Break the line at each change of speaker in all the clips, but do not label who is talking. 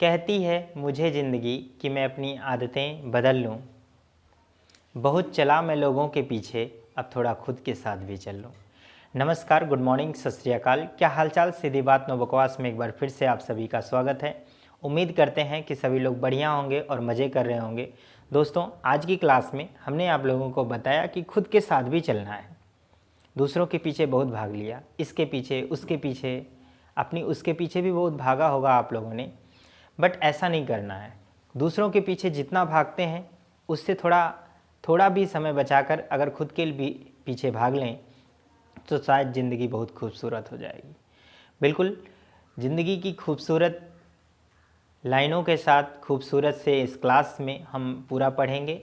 कहती है मुझे ज़िंदगी कि मैं अपनी आदतें बदल लूँ। बहुत चला मैं लोगों के पीछे, अब थोड़ा खुद के साथ भी चल लूँ। नमस्कार, गुड मॉर्निंग, सत श्री अकाल। क्या हालचाल? सीधी बात नो बकवास में एक बार फिर से आप सभी का स्वागत है। उम्मीद करते हैं कि सभी लोग बढ़िया होंगे और मज़े कर रहे होंगे। दोस्तों, आज की क्लास में हमने आप लोगों को बताया कि खुद के साथ भी चलना है। दूसरों के पीछे बहुत भाग लिया, इसके पीछे, उसके पीछे, अपनी उसके पीछे भी बहुत भागा होगा आप लोगों ने, बट ऐसा नहीं करना है। दूसरों के पीछे जितना भागते हैं उससे थोड़ा भी समय बचाकर अगर खुद के भी पीछे भाग लें तो शायद ज़िंदगी बहुत खूबसूरत हो जाएगी। बिल्कुल, ज़िंदगी की खूबसूरत लाइनों के साथ खूबसूरत से इस क्लास में हम पूरा पढ़ेंगे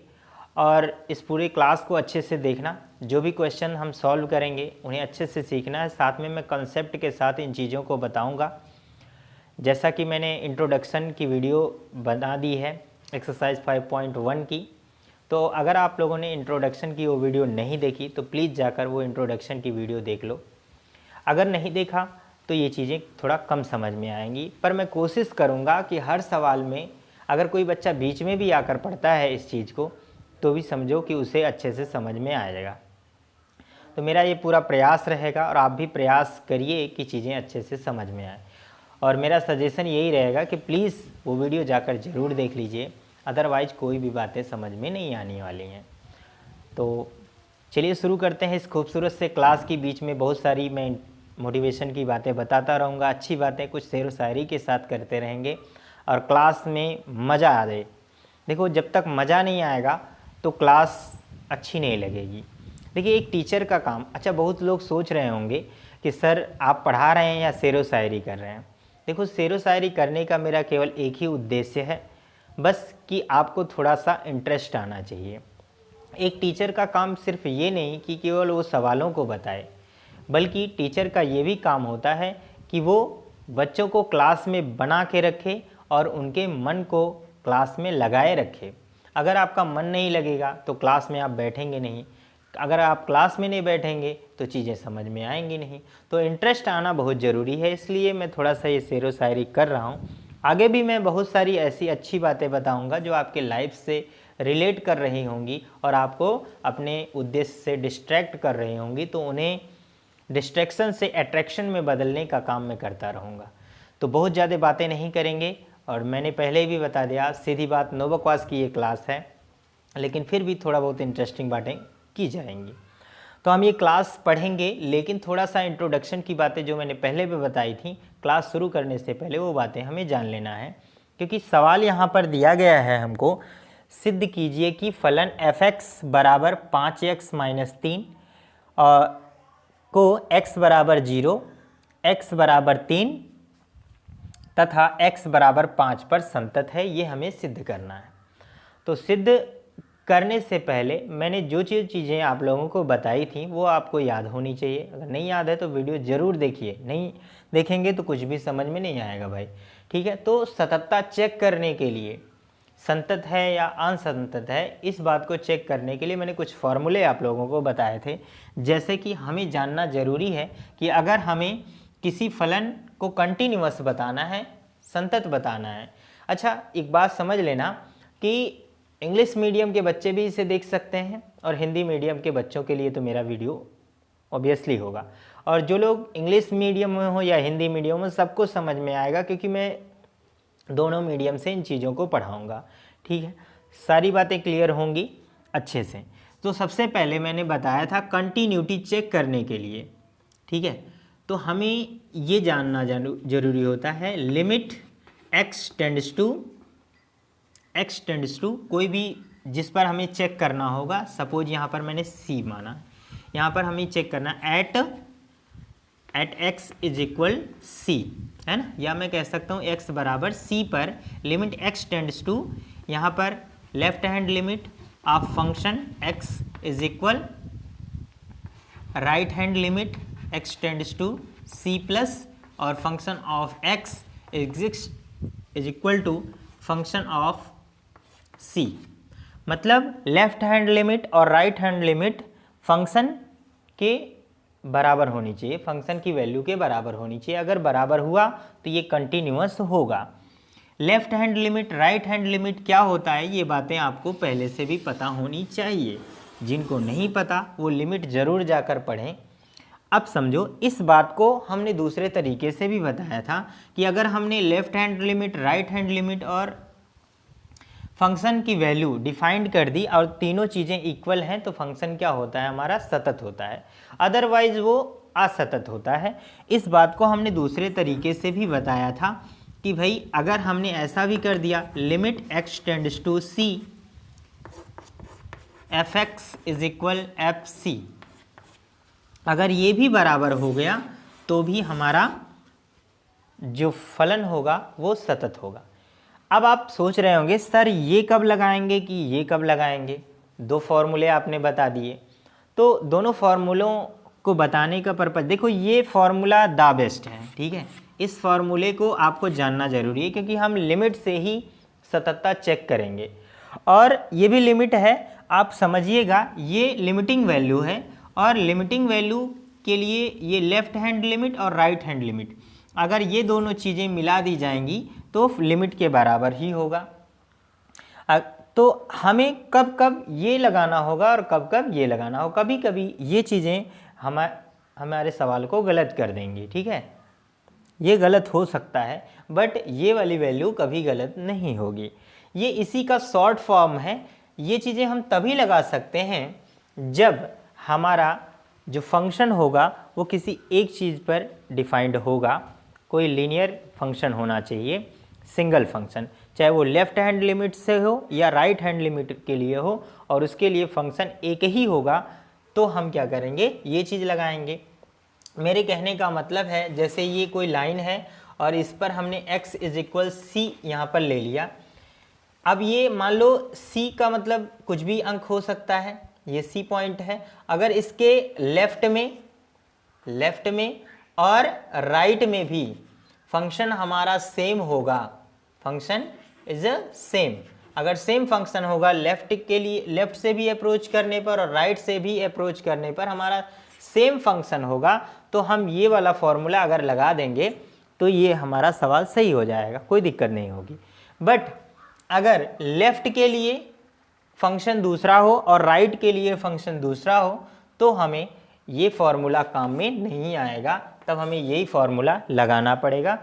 और इस पूरे क्लास को अच्छे से देखना। जो भी क्वेश्चन हम सॉल्व करेंगे उन्हें अच्छे से सीखना है। साथ में मैं कंसेप्ट के साथ इन चीज़ों को बताऊंगा। जैसा कि मैंने इंट्रोडक्शन की वीडियो बना दी है एक्सरसाइज 5.1 की, तो अगर आप लोगों ने इंट्रोडक्शन की वो वीडियो नहीं देखी तो प्लीज़ जाकर वो इंट्रोडक्शन की वीडियो देख लो। अगर नहीं देखा तो ये चीज़ें थोड़ा कम समझ में आएंगी, पर मैं कोशिश करूँगा कि हर सवाल में अगर कोई बच्चा बीच में भी आकर पढ़ता है इस चीज़ को तो भी समझो कि उसे अच्छे से समझ में आ जाएगा। तो मेरा ये पूरा प्रयास रहेगा और आप भी प्रयास करिए कि चीज़ें अच्छे से समझ में आए। और मेरा सजेशन यही रहेगा कि प्लीज़ वो वीडियो जाकर ज़रूर देख लीजिए, अदरवाइज़ कोई भी बातें समझ में नहीं आने वाली हैं। तो चलिए शुरू करते हैं इस खूबसूरत से क्लास की। बीच में बहुत सारी मैं मोटिवेशन की बातें बताता रहूँगा, अच्छी बातें कुछ शेर व शायरी के साथ करते रहेंगे और क्लास में मज़ा आ जाए। देखो, जब तक मज़ा नहीं आएगा तो क्लास अच्छी नहीं लगेगी। देखिए, एक टीचर का काम, अच्छा बहुत लोग सोच रहे होंगे कि सर आप पढ़ा रहे हैं या शेर व शायरी कर रहे हैं। देखो, शेर व शायरी करने का मेरा केवल एक ही उद्देश्य है, बस कि आपको थोड़ा सा इंटरेस्ट आना चाहिए। एक टीचर का काम सिर्फ ये नहीं कि केवल वो सवालों को बताए, बल्कि टीचर का ये भी काम होता है कि वो बच्चों को क्लास में बना के रखे और उनके मन को क्लास में लगाए रखे। अगर आपका मन नहीं लगेगा तो क्लास में आप बैठेंगे नहीं, अगर आप क्लास में नहीं बैठेंगे तो चीज़ें समझ में आएंगी नहीं। तो इंटरेस्ट आना बहुत ज़रूरी है, इसलिए मैं थोड़ा सा ये शेर व शायरी कर रहा हूँ। आगे भी मैं बहुत सारी ऐसी अच्छी बातें बताऊँगा जो आपके लाइफ से रिलेट कर रही होंगी और आपको अपने उद्देश्य से डिस्ट्रैक्ट कर रही होंगी, तो उन्हें डिस्ट्रैक्शन से अट्रैक्शन में बदलने का काम मैं करता रहूँगा। तो बहुत ज़्यादा बातें नहीं करेंगे और मैंने पहले भी बता दिया, सीधी बात नो बकवास की ये क्लास है, लेकिन फिर भी थोड़ा बहुत इंटरेस्टिंग बातें की जाएंगी। तो हम ये क्लास पढ़ेंगे, लेकिन थोड़ा सा इंट्रोडक्शन की बातें जो मैंने पहले भी बताई थी, क्लास शुरू करने से पहले वो बातें हमें जान लेना है। क्योंकि सवाल यहाँ पर दिया गया है हमको, सिद्ध कीजिए कि फलन f(x) बराबर 5x माइनस 3 को x बराबर 0, x बराबर 3 तथा x बराबर 5 पर संतत है। ये हमें सिद्ध करना है। तो सिद्ध करने से पहले मैंने जो चीज़ें आप लोगों को बताई थी वो आपको याद होनी चाहिए। अगर नहीं याद है तो वीडियो ज़रूर देखिए, नहीं देखेंगे तो कुछ भी समझ में नहीं आएगा भाई, ठीक है। तो सततता चेक करने के लिए, संतत है या असंतत है, इस बात को चेक करने के लिए मैंने कुछ फॉर्मूले आप लोगों को बताए थे। जैसे कि हमें जानना ज़रूरी है कि अगर हमें किसी फलन को कंटिन्यूअस बताना है, संतत बताना है। अच्छा, एक बात समझ लेना कि इंग्लिश मीडियम के बच्चे भी इसे देख सकते हैं और हिंदी मीडियम के बच्चों के लिए तो मेरा वीडियो ऑब्वियसली होगा। और जो लोग इंग्लिश मीडियम में हो या हिंदी मीडियम में, सबको समझ में आएगा क्योंकि मैं दोनों मीडियम से इन चीज़ों को पढ़ाऊँगा, ठीक है। सारी बातें क्लियर होंगी अच्छे से। तो सबसे पहले मैंने बताया था कंटिन्यूटी चेक करने के लिए, ठीक है। तो हमें ये जानना जरूरी होता है, लिमिट x टेंड्स टू कोई भी जिस पर हमें चेक करना होगा। सपोज यहाँ पर मैंने c माना, यहाँ पर हमें चेक करना at x is equal c, है ना। या मैं कह सकता हूँ x बराबर c पर लिमिट x टेंड्स टू, यहाँ पर left hand limit of function x is equal right hand limit x tends to c plus, और function of x is equal to function of c। मतलब left hand limit और right hand limit function के बराबर होनी चाहिए, function की value के बराबर होनी चाहिए। अगर बराबर हुआ तो ये कंटिन्यूअस होगा। Left hand limit, right hand limit क्या होता है, ये बातें आपको पहले से भी पता होनी चाहिए। जिनको नहीं पता वो लिमिट ज़रूर जाकर पढ़ें। अब समझो, इस बात को हमने दूसरे तरीके से भी बताया था कि अगर हमने left hand limit, right hand limit और फंक्शन की वैल्यू डिफाइंड कर दी और तीनों चीज़ें इक्वल हैं तो फंक्शन क्या होता है, हमारा सतत होता है, अदरवाइज वो असतत होता है। इस बात को हमने दूसरे तरीके से भी बताया था कि भाई अगर हमने ऐसा भी कर दिया, limit x tends to c fx is equal fc, अगर ये भी बराबर हो गया तो भी हमारा जो फलन होगा वो सतत होगा। अब आप सोच रहे होंगे सर ये कब लगाएंगे कि ये कब लगाएंगे, दो फॉर्मूले आपने बता दिए, तो दोनों फार्मूलों को बताने का पर्पज़, देखो ये फार्मूला द बेस्ट है, ठीक है, इस फार्मूले को आपको जानना ज़रूरी है क्योंकि हम लिमिट से ही सततता चेक करेंगे। और ये भी लिमिट है, आप समझिएगा, ये लिमिटिंग वैल्यू है और लिमिटिंग वैल्यू के लिए ये लेफ़्ट हैंड लिमिट और राइट हैंड लिमिट, अगर ये दोनों चीज़ें मिला दी जाएंगी तो लिमिट के बराबर ही होगा। तो हमें कब कब ये लगाना होगा और कब कब ये लगाना होगा। कभी कभी ये चीज़ें हमारे सवाल को गलत कर देंगी, ठीक है, ये गलत हो सकता है, बट ये वाली वैल्यू कभी गलत नहीं होगी। ये इसी का शॉर्ट फॉर्म है। ये चीज़ें हम तभी लगा सकते हैं जब हमारा जो फंक्शन होगा वो किसी एक चीज़ पर डिफाइंड होगा। कोई लीनियर फंक्शन होना चाहिए, सिंगल फंक्शन, चाहे वो लेफ़्ट हैंड लिमिट से हो या राइट हैंड लिमिट के लिए हो, और उसके लिए फंक्शन एक ही होगा, तो हम क्या करेंगे, ये चीज़ लगाएंगे। मेरे कहने का मतलब है, जैसे ये कोई लाइन है और इस पर हमने x इज इक्वल सी यहाँ पर ले लिया। अब ये मान लो c का मतलब कुछ भी अंक हो सकता है, ये c पॉइंट है, अगर इसके लेफ्ट में और राइट में भी फंक्शन हमारा सेम होगा, फंक्शन इज अ सेम, अगर सेम फंक्शन होगा लेफ्ट के लिए, लेफ्ट से भी अप्रोच करने पर और राइट से भी अप्रोच करने पर हमारा सेम फंक्शन होगा, तो हम ये वाला फॉर्मूला अगर लगा देंगे तो ये हमारा सवाल सही हो जाएगा, कोई दिक्कत नहीं होगी। बट अगर लेफ्ट के लिए फंक्शन दूसरा हो और राइट के लिए फंक्शन दूसरा हो तो हमें ये फॉर्मूला काम में नहीं आएगा, तब हमें यही फॉर्मूला लगाना पड़ेगा।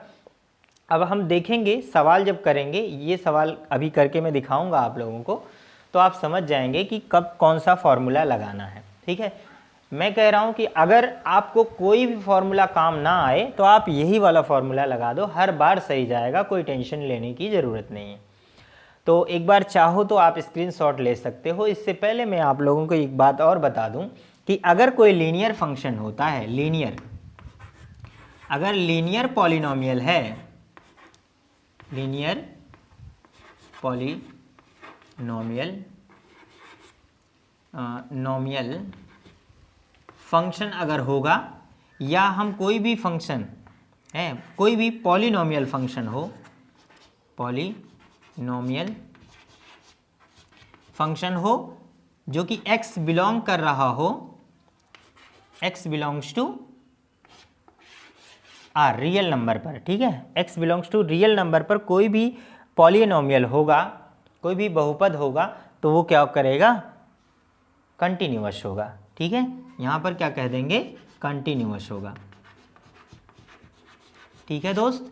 अब हम देखेंगे सवाल जब करेंगे, ये सवाल अभी करके मैं दिखाऊंगा आप लोगों को, तो आप समझ जाएंगे कि कब कौन सा फॉर्मूला लगाना है, ठीक है। मैं कह रहा हूँ कि अगर आपको कोई भी फॉर्मूला काम ना आए तो आप यही वाला फॉर्मूला लगा दो, हर बार सही जाएगा, कोई टेंशन लेने की ज़रूरत नहीं है। तो एक बार चाहो तो आप स्क्रीनशॉट ले सकते हो। इससे पहले मैं आप लोगों को एक बात और बता दूं कि अगर कोई लीनियर फंक्शन होता है, अगर लीनियर पॉलिनोमियल है, लीनियर पॉलिनोमियल नोमियल फंक्शन अगर होगा, या हम कोई भी फंक्शन है, कोई भी पॉलिनोमियल फंक्शन हो, पॉलिनोमियल फंक्शन हो जो कि x बिलोंग कर रहा हो, x belongs to r, real number पर, ठीक है, x belongs to real number पर कोई भी पॉलिनोमियल होगा, कोई भी बहुपद होगा, तो वो क्या करेगा, कंटिन्यूअस होगा, ठीक है, यहाँ पर क्या कह देंगे, कंटिन्यूअस होगा, ठीक है दोस्त।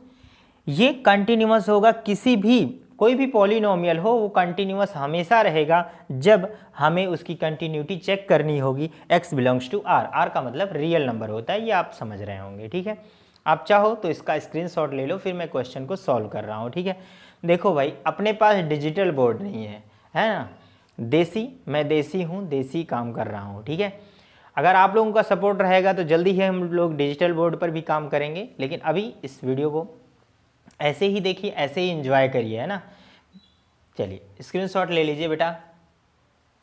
ये कंटिन्यूअस होगा, किसी भी कोई भी पॉलिनोमियल हो वो कंटिन्यूअस हमेशा रहेगा जब हमें उसकी कंटिन्यूटी चेक करनी होगी, x belongs to r, r का मतलब रियल नंबर होता है, ये आप समझ रहे होंगे, ठीक है। आप चाहो तो इसका स्क्रीनशॉट ले लो, फिर मैं क्वेश्चन को सॉल्व कर रहा हूँ, ठीक है। देखो भाई, अपने पास डिजिटल बोर्ड नहीं है, है ना, देसी, मैं देसी हूँ, देसी काम कर रहा हूँ, ठीक है। अगर आप लोगों का सपोर्ट रहेगा तो जल्दी ही हम लोग डिजिटल बोर्ड पर भी काम करेंगे, लेकिन अभी इस वीडियो को ऐसे ही देखिए, ऐसे ही एंजॉय करिए, है ना। चलिए स्क्रीनशॉट ले लीजिए बेटा,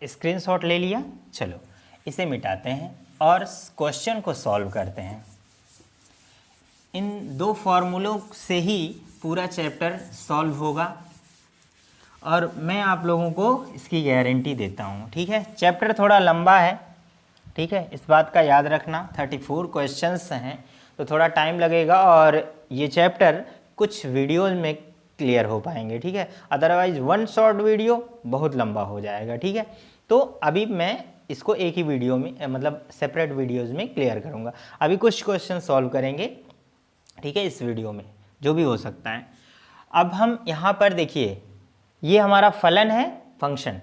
स्क्रीनशॉट ले लिया, चलो इसे मिटाते हैं और क्वेश्चन को सॉल्व करते हैं। इन दो फॉर्मूलों से ही पूरा चैप्टर सॉल्व होगा और मैं आप लोगों को इसकी गारंटी देता हूँ, ठीक है। चैप्टर थोड़ा लंबा है, ठीक है, इस बात का याद रखना, 34 क्वेश्चंस हैं तो थोड़ा टाइम लगेगा, और ये चैप्टर कुछ वीडियोज़ में क्लियर हो पाएंगे, ठीक है। अदरवाइज वन शॉर्ट वीडियो बहुत लंबा हो जाएगा, ठीक है। तो अभी मैं इसको एक ही वीडियो में मतलब सेपरेट वीडियोस में क्लियर करूँगा। अभी कुछ क्वेश्चन सॉल्व करेंगे, ठीक है, इस वीडियो में जो भी हो सकता है। अब हम यहाँ पर देखिए, ये हमारा फलन है फंक्शन,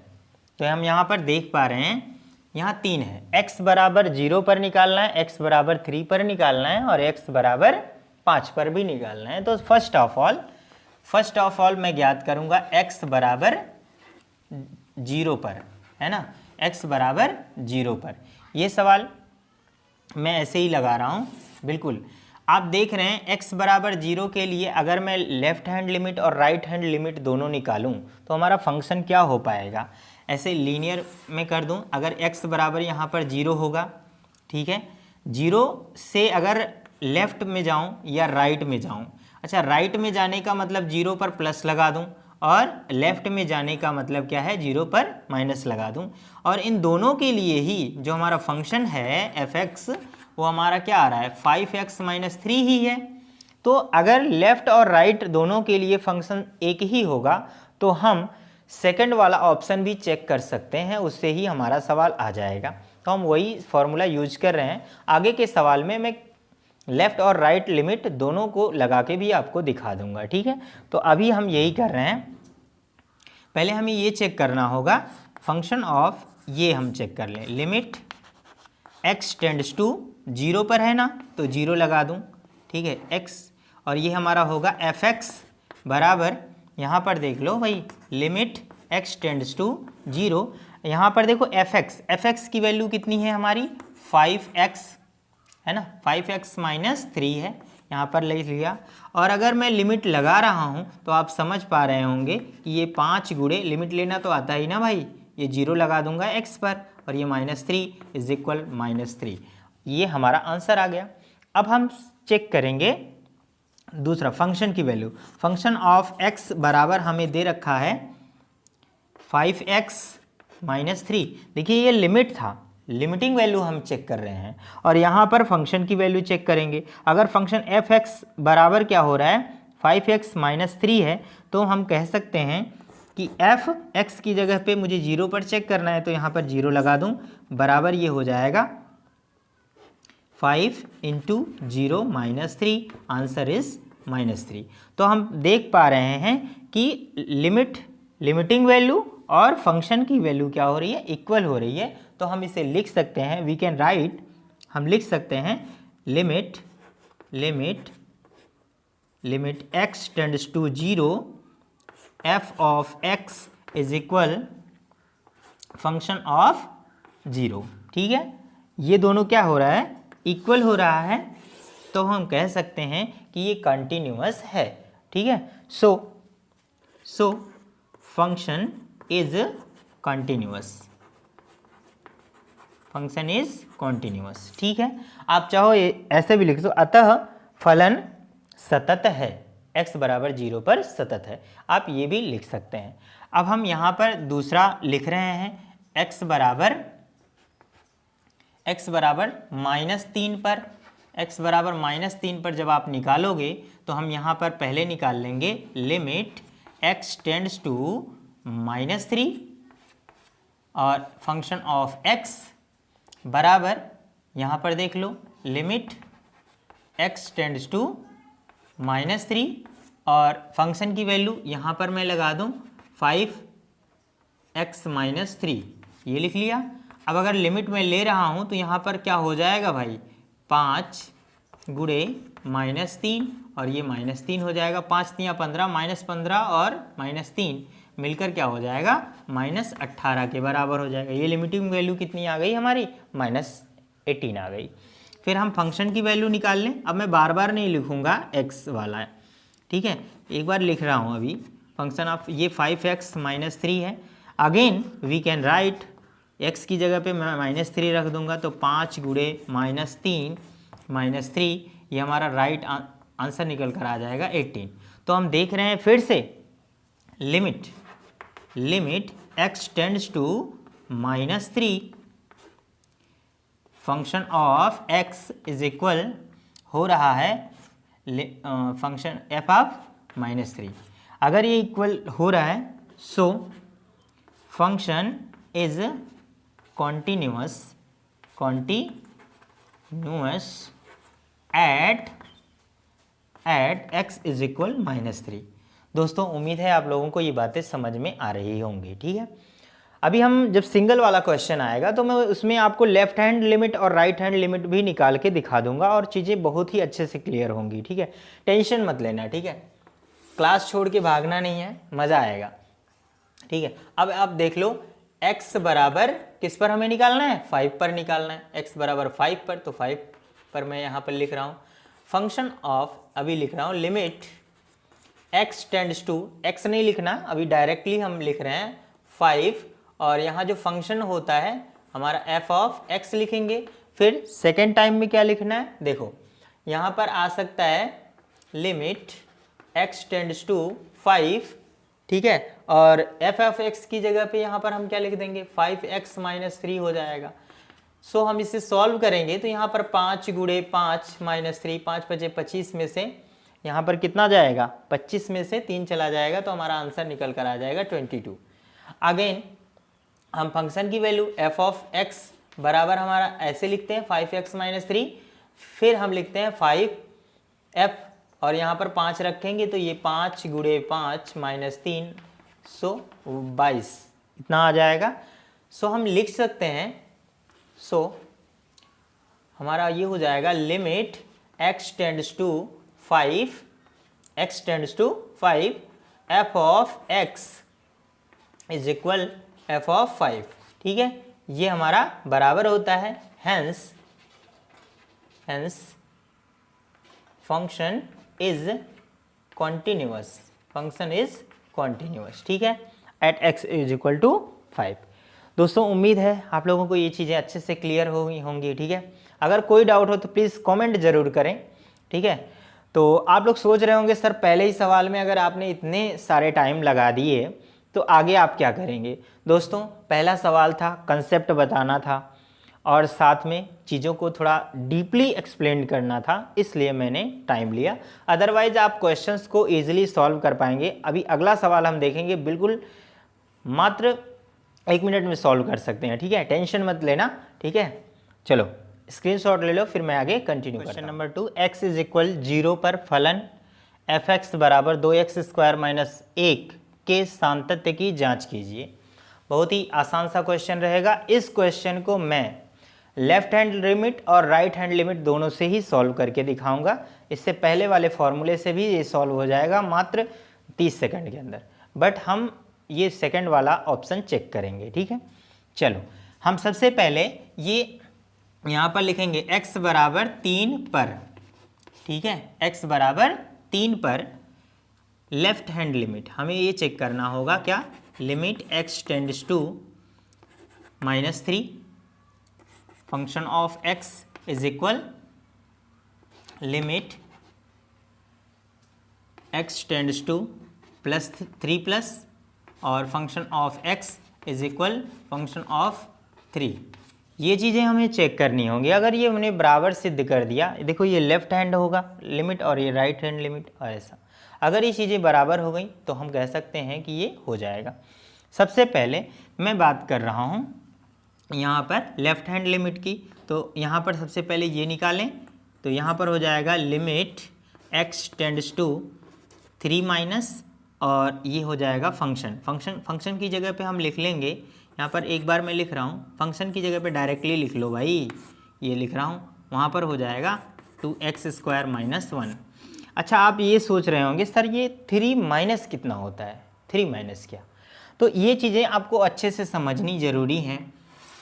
तो हम यहाँ पर देख पा रहे हैं यहाँ 3 है। x बराबर 0 पर निकालना है, x बराबर 3 पर निकालना है और x बराबर 5 पर भी निकालना है। तो फर्स्ट ऑफ ऑल मैं ज्ञात करूँगा x बराबर 0 पर, है ना, x बराबर 0 पर। ये सवाल मैं ऐसे ही लगा रहा हूँ, बिल्कुल। आप देख रहे हैं x बराबर 0 के लिए अगर मैं लेफ्ट हैंड लिमिट और राइट हैंड लिमिट दोनों निकालूं तो हमारा फंक्शन क्या हो पाएगा। ऐसे लीनियर में कर दूं, अगर x बराबर यहाँ पर 0 होगा, ठीक है, 0 से अगर लेफ्ट में जाऊं या राइट में जाऊं, अच्छा राइट में जाने का मतलब 0 पर प्लस लगा दूं और लेफ्ट में जाने का मतलब क्या है, 0 पर माइनस लगा दूं। और इन दोनों के लिए ही जो हमारा फंक्शन है f(x) वो हमारा क्या आ रहा है, 5x माइनस 3 ही है। तो अगर लेफ्ट और राइट दोनों के लिए फंक्शन एक ही होगा तो हम सेकंड वाला ऑप्शन भी चेक कर सकते हैं, उससे ही हमारा सवाल आ जाएगा। तो हम वही फॉर्मूला यूज कर रहे हैं। आगे के सवाल में मैं लेफ्ट और राइट लिमिट दोनों को लगा के भी आपको दिखा दूंगा, ठीक है। तो अभी हम यही कर रहे हैं। पहले हमें ये चेक करना होगा फंक्शन ऑफ, ये हम चेक कर लें, लिमिट x टेंड्स टू 0 पर है ना, तो 0 लगा दूं, ठीक है, x, और ये हमारा होगा f(x) बराबर, यहाँ पर देख लो भाई, लिमिट x टेंड्स टू 0। यहाँ पर देखो f(x) की वैल्यू कितनी है हमारी, 5x, है ना, 5x माइनस 3 है, यहाँ पर लिख लिया। और अगर मैं लिमिट लगा रहा हूँ तो आप समझ पा रहे होंगे कि ये 5 गुणे, लिमिट लेना तो आता ही ना भाई, ये 0 लगा दूंगा x पर और ये -3 इज इक्वल -3। ये हमारा आंसर आ गया। अब हम चेक करेंगे दूसरा फंक्शन की वैल्यू। फंक्शन ऑफ x बराबर हमें दे रखा है 5x माइनस 3। देखिए ये लिमिट था, लिमिटिंग वैल्यू हम चेक कर रहे हैं और यहाँ पर फंक्शन की वैल्यू चेक करेंगे। अगर फंक्शन f(x) बराबर क्या हो रहा है, 5x माइनस 3 है, तो हम कह सकते हैं कि f(x) की जगह पे मुझे 0 पर चेक करना है, तो यहाँ पर 0 लगा दूं, बराबर ये हो जाएगा 5 इंटू 0 माइनस 3, आंसर इज -3। तो हम देख पा रहे हैं कि लिमिटिंग वैल्यू और फंक्शन की वैल्यू क्या हो रही है, इक्वल हो रही है। तो हम इसे लिख सकते हैं, वी कैन राइट, हम लिख सकते हैं limit x tends to 0 f(x) is equal function of 0, ठीक है। ये दोनों क्या हो रहा है, इक्वल हो रहा है, तो हम कह सकते हैं कि ये कंटिन्यूअस है, ठीक है। So function is continuous, function is continuous, ठीक है। आप चाहो ऐसे भी लिख दो, अतः फलन सतत है, x बराबर 0 पर सतत है, आप ये भी लिख सकते हैं। अब हम यहाँ पर दूसरा लिख रहे हैं, x बराबर -3 पर, x बराबर -3 पर जब आप निकालोगे तो हम यहाँ पर पहले निकाल लेंगे लिमिट x टेंड्स टू -3 और फंक्शन ऑफ x बराबर, यहाँ पर देख लो, लिमिट x टेंड्स टू -3 और फंक्शन की वैल्यू यहाँ पर मैं लगा दूँ 5x माइनस 3, ये लिख लिया। अब अगर लिमिट में ले रहा हूँ तो यहाँ पर क्या हो जाएगा भाई, 5 गुणे -3 और ये -3 हो जाएगा, 5 3 15, -15 और -3 मिलकर क्या हो जाएगा, -18 के बराबर हो जाएगा। ये लिमिटिंग वैल्यू कितनी आ गई हमारी, -18 आ गई। फिर हम फंक्शन की वैल्यू निकाल लें। अब मैं बार बार नहीं लिखूंगा x वाला, ठीक है, एक बार लिख रहा हूँ अभी। फंक्शन ऑफ ये 5x माइनस 3 है। Again we can write, x की जगह पे मैं -3 रख दूंगा, तो 5 गुणे -3 -3, ये हमारा राइट आंसर निकल कर आ जाएगा 18। तो हम देख रहे हैं फिर से limit x tends to -3, function of x is equal हो रहा है फंक्शन f ऑफ -3। अगर ये इक्वल हो रहा है so function is continuous at x is equal -3। दोस्तों उम्मीद है आप लोगों को ये बातें समझ में आ रही होंगी, ठीक है। अभी हम जब सिंगल वाला क्वेश्चन आएगा तो मैं उसमें आपको लेफ्ट हैंड लिमिट और राइट हैंड लिमिट भी निकाल के दिखा दूंगा और चीज़ें बहुत ही अच्छे से क्लियर होंगी, ठीक है। टेंशन मत लेना, ठीक है। क्लास छोड़ के भागना नहीं है, मज़ा आएगा, ठीक है। अब आप देख लो x बराबर किस पर हमें निकालना है, 5 पर निकालना है। x बराबर 5 पर, तो 5 पर मैं यहाँ पर लिख रहा हूँ फंक्शन ऑफ, अभी लिख रहा हूँ limit x tends to, x नहीं लिखना अभी, डायरेक्टली हम लिख रहे हैं 5 और यहाँ जो फंक्शन होता है हमारा f ऑफ x लिखेंगे। फिर सेकेंड टाइम में क्या लिखना है, देखो यहाँ पर आ सकता है लिमिट x टेंड्स टू 5, ठीक है, और f ऑफ x की जगह पे यहाँ पर हम क्या लिख देंगे 5x - 3 हो जाएगा। सो हम इसे सॉल्व करेंगे तो यहाँ पर 5 गुणे 5 - 3, 5 × 5 = 25 में से यहाँ पर कितना जाएगा, 25 में से 3 चला जाएगा तो हमारा आंसर निकल कर आ जाएगा 22। अगेन हम फंक्शन की वैल्यू f ऑफ x बराबर हमारा ऐसे लिखते हैं 5x - 3, फिर हम लिखते हैं 5f और यहाँ पर 5 रखेंगे तो ये 5 गुणे 5 - 3 सो 22 इतना आ जाएगा। सो हम लिख सकते हैं, सो हमारा ये हो जाएगा limit x tends to 5 f of x is equal f of 5, ठीक है। ये हमारा बराबर होता है हेंस फंक्शन इज कॉन्टिन्यूअस, ठीक है, at x is equal to 5। दोस्तों उम्मीद है आप लोगों को ये चीज़ें अच्छे से क्लियर होंगी, ठीक है। अगर कोई डाउट हो तो प्लीज़ कमेंट ज़रूर करें, ठीक है। तो आप लोग सोच रहे होंगे सर पहले ही सवाल में अगर आपने इतने सारे टाइम लगा दिए तो आगे आप क्या करेंगे। दोस्तों पहला सवाल था, कंसेप्ट बताना था और साथ में चीज़ों को थोड़ा डीपली एक्सप्लेन करना था, इसलिए मैंने टाइम लिया। अदरवाइज आप क्वेश्चंस को इजीली सॉल्व कर पाएंगे। अभी अगला सवाल हम देखेंगे, बिल्कुल मात्र 1 मिनट में सॉल्व कर सकते हैं, ठीक है, टेंशन मत लेना, ठीक है। चलो स्क्रीनशॉट ले लो, फिर मैं आगे कंटिन्यू करता हूं। Question number 2, x is equal 0 पर फलन f(x) बराबर 2x² - 1 के सातत्य की जांच कीजिए। बहुत ही आसान सा क्वेश्चन रहेगा। इस क्वेश्चन को मैं लेफ्ट हैंड लिमिट और राइट हैंड लिमिट दोनों से ही सॉल्व करके दिखाऊंगा। इससे पहले वाले फॉर्मूले से भी ये सॉल्व हो जाएगा मात्र 30 सेकंड के अंदर, बट हम ये सेकंड वाला ऑप्शन चेक करेंगे, ठीक है। चलो हम सबसे पहले ये यहाँ पर लिखेंगे x बराबर 3 पर, ठीक है, x बराबर 3 पर लेफ्ट हैंड लिमिट हमें ये चेक करना होगा, क्या, limit x tends to -3 function of x is equal limit x tends to +3 और function of x is equal function of 3। ये चीज़ें हमें चेक करनी होंगी। अगर ये हमने बराबर सिद्ध कर दिया, देखो ये लेफ्ट हैंड होगा लिमिट और ये राइट हैंड लिमिट, और ऐसा अगर ये चीज़ें बराबर हो गई तो हम कह सकते हैं कि ये हो जाएगा। सबसे पहले मैं बात कर रहा हूँ यहाँ पर लेफ्ट हैंड लिमिट की, तो यहाँ पर सबसे पहले ये निकालें तो यहाँ पर हो जाएगा लिमिट x टेंड्स टू 3 और ये हो जाएगा फंक्शन की जगह पे हम लिख लेंगे, यहाँ पर एक बार मैं लिख रहा हूँ, फंक्शन की जगह पे डायरेक्टली लिख लो भाई, ये लिख रहा हूँ, वहाँ पर हो जाएगा 2x² - 1। अच्छा आप ये सोच रहे होंगे सर ये 3 माइनस कितना होता है, 3 माइनस क्या, तो ये चीज़ें आपको अच्छे से समझनी ज़रूरी हैं।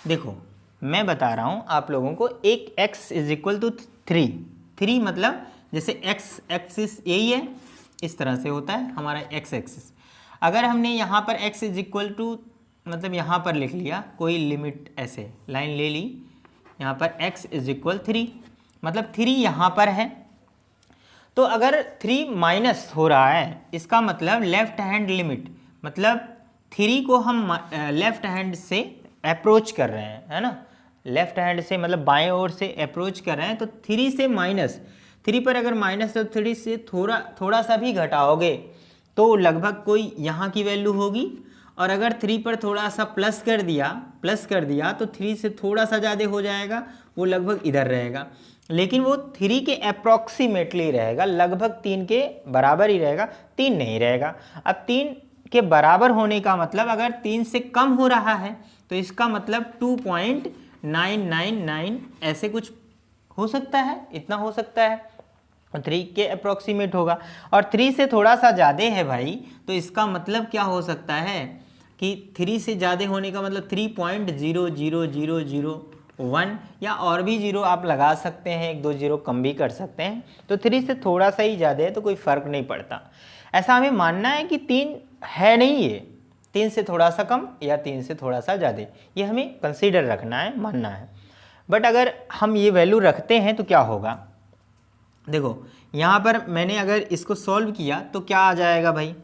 देखो मैं बता रहा हूँ आप लोगों को, एक x इज इक्वल टू 3 मतलब जैसे x एक्सिस यही है, इस तरह से होता है हमारा x एक्सिस। अगर हमने यहाँ पर x इज इक्वल टू मतलब यहाँ पर लिख लिया, कोई लिमिट ऐसे लाइन ले ली, यहाँ पर x इज इक्वल 3 मतलब 3 यहाँ पर है, तो अगर 3 माइनस हो रहा है इसका मतलब लेफ्ट हैंड लिमिट, मतलब 3 को हम लेफ्ट हैंड से अप्रोच कर रहे हैं, है ना, लेफ्ट हैंड से मतलब बाएं ओर से अप्रोच कर रहे हैं, तो 3 से -3 पर अगर माइनस, तो 3 से थोड़ा सा भी घटाओगे तो लगभग कोई यहाँ की वैल्यू होगी, और अगर 3 पर थोड़ा सा प्लस कर दिया तो 3 से थोड़ा सा ज़्यादा हो जाएगा, वो लगभग इधर रहेगा, लेकिन वो 3 के अप्रॉक्सीमेटली रहेगा, लगभग 3 के बराबर ही रहेगा, 3 नहीं रहेगा। अब 3 के बराबर होने का मतलब अगर 3 से कम हो रहा है तो इसका मतलब 2.999 ऐसे कुछ हो सकता है, इतना हो सकता है, 3 के अप्रॉक्सीमेट होगा। और 3 से थोड़ा सा ज़्यादा है भाई, तो इसका मतलब क्या हो सकता है कि 3 से ज़्यादा होने का मतलब 3.00001 या और भी जीरो आप लगा सकते हैं, 1-2 जीरो कम भी कर सकते हैं। तो 3 से थोड़ा सा ही ज़्यादा है तो कोई फ़र्क नहीं पड़ता। ऐसा हमें मानना है कि 3 है नहीं, ये 3 से थोड़ा सा कम या 3 से थोड़ा सा ज़्यादा, ये हमें कंसीडर रखना है, मानना है। बट अगर हम ये वैल्यू रखते हैं तो क्या होगा, देखो यहाँ पर मैंने अगर इसको सॉल्व किया तो क्या आ जाएगा भाई,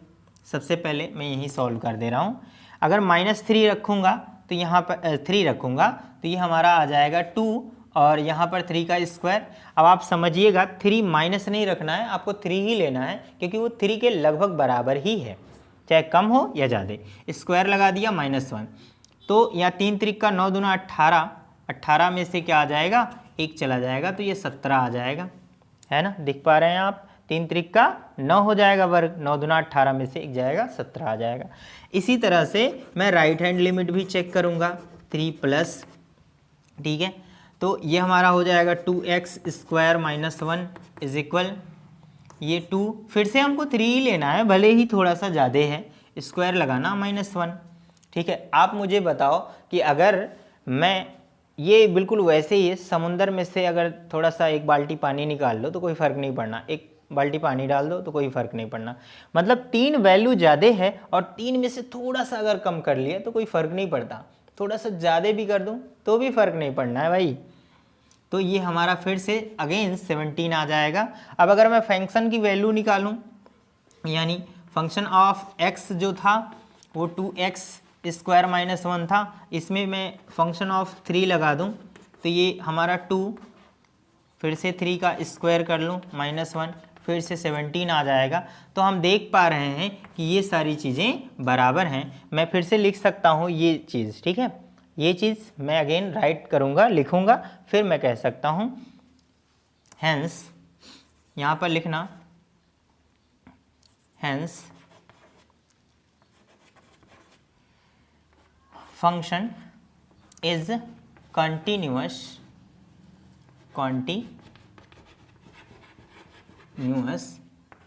सबसे पहले मैं यही सॉल्व कर दे रहा हूँ। अगर -3 रखूँगा तो यहाँ पर 3 रखूँगा तो ये हमारा आ जाएगा 2, और यहाँ पर 3 का स्क्वायर। अब आप समझिएगा 3 माइनस नहीं रखना है, आपको 3 ही लेना है, क्योंकि वो 3 के लगभग बराबर ही है, चाहे कम हो या ज़्यादा। स्क्वायर लगा दिया -1, तो यहाँ 3 3 का 9 दूना 18, 18 में से क्या आ जाएगा, 1 चला जाएगा, तो ये 17 आ जाएगा, है ना, दिख पा रहे हैं आप। 3 3 का 9 हो जाएगा वर्ग, 9 दूना 18 में से 1 जाएगा, 17 आ जाएगा। इसी तरह से मैं राइट हैंड लिमिट भी चेक करूँगा, 3+, ठीक है, तो ये हमारा हो जाएगा 2x² - 1 इज इक्वल, ये 2 फिर से हमको 3 ही लेना है, भले ही थोड़ा सा ज़्यादा है, स्क्वायर लगाना -1, ठीक है। आप मुझे बताओ कि अगर मैं ये बिल्कुल वैसे ही है, समुंदर में से अगर थोड़ा सा 1 बाल्टी पानी निकाल लो तो कोई फ़र्क नहीं पड़ना, 1 बाल्टी पानी डाल दो तो कोई फ़र्क नहीं पड़ना, मतलब 3 वैल्यू ज़्यादा है और 3 में से थोड़ा सा अगर कम कर लिया तो कोई फ़र्क नहीं पड़ता, थोड़ा सा ज़्यादा भी कर दूँ तो भी फ़र्क नहीं पड़ना है भाई। तो ये हमारा फिर से अगेन 17 आ जाएगा। अब अगर मैं फंक्शन की वैल्यू निकालूँ, यानी फंक्शन ऑफ x जो था वो 2x² - 1 था, इसमें मैं फंक्शन ऑफ 3 लगा दूं तो ये हमारा 2, फिर से 3 का स्क्वायर कर लूं -1, फिर से 17 आ जाएगा। तो हम देख पा रहे हैं कि ये सारी चीज़ें बराबर हैं। मैं फिर से लिख सकता हूँ ये चीज़, ठीक है, ये चीज़ मैं अगेन राइट करूँगा, लिखूँगा, फिर मैं कह सकता हूँ हेंस, यहाँ पर लिखना hence function is continuous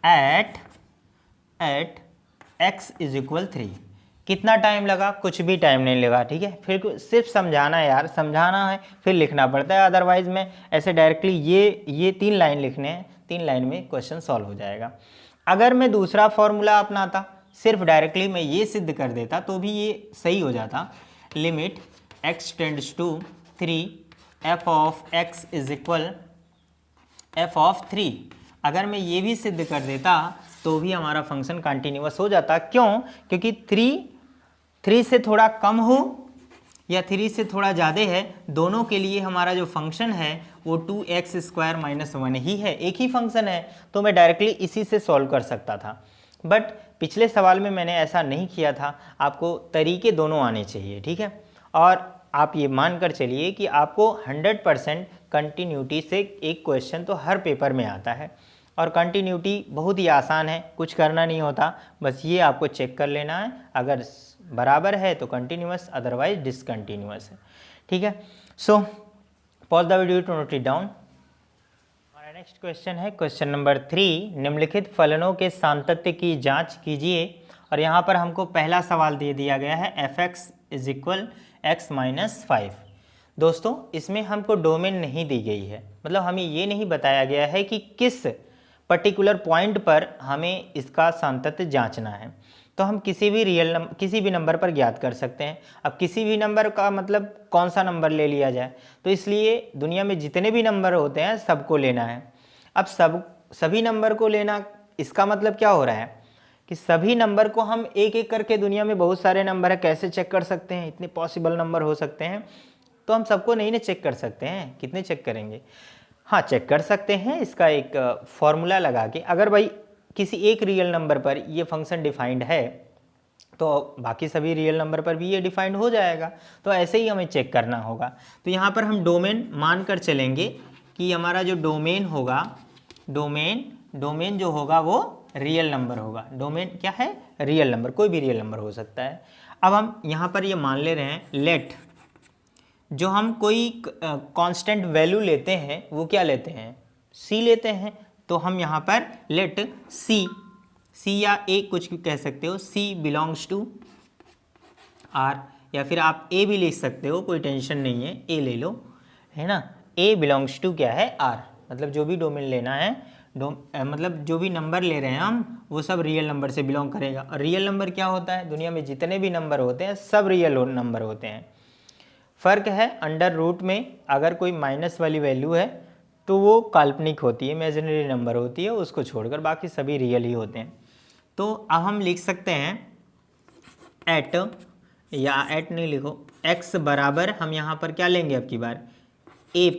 at x = 3। कितना टाइम लगा, कुछ भी टाइम नहीं लगा, ठीक है। फिर सिर्फ समझाना है यार, समझाना है फिर लिखना पड़ता है, अदरवाइज में ऐसे डायरेक्टली ये 3 लाइन लिखने हैं, 3 लाइन में क्वेश्चन सॉल्व हो जाएगा। अगर मैं दूसरा फॉर्मूला अपनाता, सिर्फ डायरेक्टली मैं ये सिद्ध कर देता तो भी ये सही हो जाता, limit x tends to 3 f(x) = f(3). अगर मैं ये भी सिद्ध कर देता तो भी हमारा फंक्शन कंटिन्यूअस हो जाता। क्यों? क्योंकि 3 से थोड़ा कम हो या 3 से थोड़ा ज़्यादा है, दोनों के लिए हमारा जो फंक्शन है वो 2x² - 1 ही है, एक ही फंक्शन है, तो मैं डायरेक्टली इसी से सॉल्व कर सकता था। बट पिछले सवाल में मैंने ऐसा नहीं किया था, आपको तरीके दोनों आने चाहिए, ठीक है। और आप ये मान कर चलिए कि आपको 100% कंटिन्यूटी से एक क्वेश्चन तो हर पेपर में आता है, और कंटिन्यूटी बहुत ही आसान है, कुछ करना नहीं होता, बस ये आपको चेक कर लेना है, अगर बराबर है तो कंटिन्यूअस, अदरवाइज डिसकंटिन्यूअस है, ठीक है। So pause the video to note it down. हमारा नेक्स्ट क्वेश्चन है क्वेश्चन नंबर 3, निम्नलिखित फलनों के सातत्य की जांच कीजिए। और यहाँ पर हमको पहला सवाल दे दिया गया है f(x) = x - 5। दोस्तों इसमें हमको डोमेन नहीं दी गई है, मतलब हमें ये नहीं बताया गया है कि किस पर्टिकुलर पॉइंट पर हमें इसका सातत्य जांचना है। तो हम किसी भी नंबर पर ज्ञात कर सकते हैं। अब किसी भी नंबर का मतलब कौन सा नंबर ले लिया जाए, तो इसलिए दुनिया में जितने भी नंबर होते हैं सबको लेना है। अब सभी नंबर को लेना, इसका मतलब क्या हो रहा है कि सभी नंबर को हम एक एक करके, दुनिया में बहुत सारे नंबर है, कैसे चेक कर सकते हैं, इतने पॉसिबल नंबर हो सकते हैं, तो हम सबको नहीं ना चेक कर सकते हैं, कितने चेक करेंगे। हाँ चेक कर सकते हैं, इसका एक फॉर्मूला लगा के, अगर भाई किसी एक रियल नंबर पर ये फंक्शन डिफाइंड है तो बाकी सभी रियल नंबर पर भी ये डिफाइंड हो जाएगा। तो ऐसे ही हमें चेक करना होगा। तो यहाँ पर हम डोमेन मान कर चलेंगे कि हमारा जो डोमेन होगा, डोमेन जो होगा वो रियल नंबर होगा। डोमेन क्या है? रियल नंबर, कोई भी रियल नंबर हो सकता है। अब हम यहाँ पर ये मान ले रहे हैं लेट, जो हम कोई कांस्टेंट वैल्यू लेते हैं वो क्या लेते हैं? सी लेते हैं। तो हम यहाँ पर लेट सी या ए कुछ भी कह सकते हो, सी बिलोंग्स टू आर, या फिर आप ए भी लिख सकते हो, कोई टेंशन नहीं है, ए ले लो, है ना। ए बिलोंग्स टू क्या है? आर। मतलब जो भी डोमेन लेना है, मतलब जो भी नंबर ले रहे हैं हम वो सब रियल नंबर से बिलोंग करेगा। और रियल नंबर क्या होता है? दुनिया में जितने भी नंबर होते हैं सब रियल नंबर होते हैं। फ़र्क है अंडर रूट में, अगर कोई माइनस वाली वैल्यू है तो वो काल्पनिक होती है, इमेजिनरी नंबर होती है, उसको छोड़कर बाकी सभी रियल ही होते हैं। तो अब हम लिख सकते हैं एट, या एट नहीं लिखो, एक्स बराबर हम यहाँ पर क्या लेंगे अब की बार? ए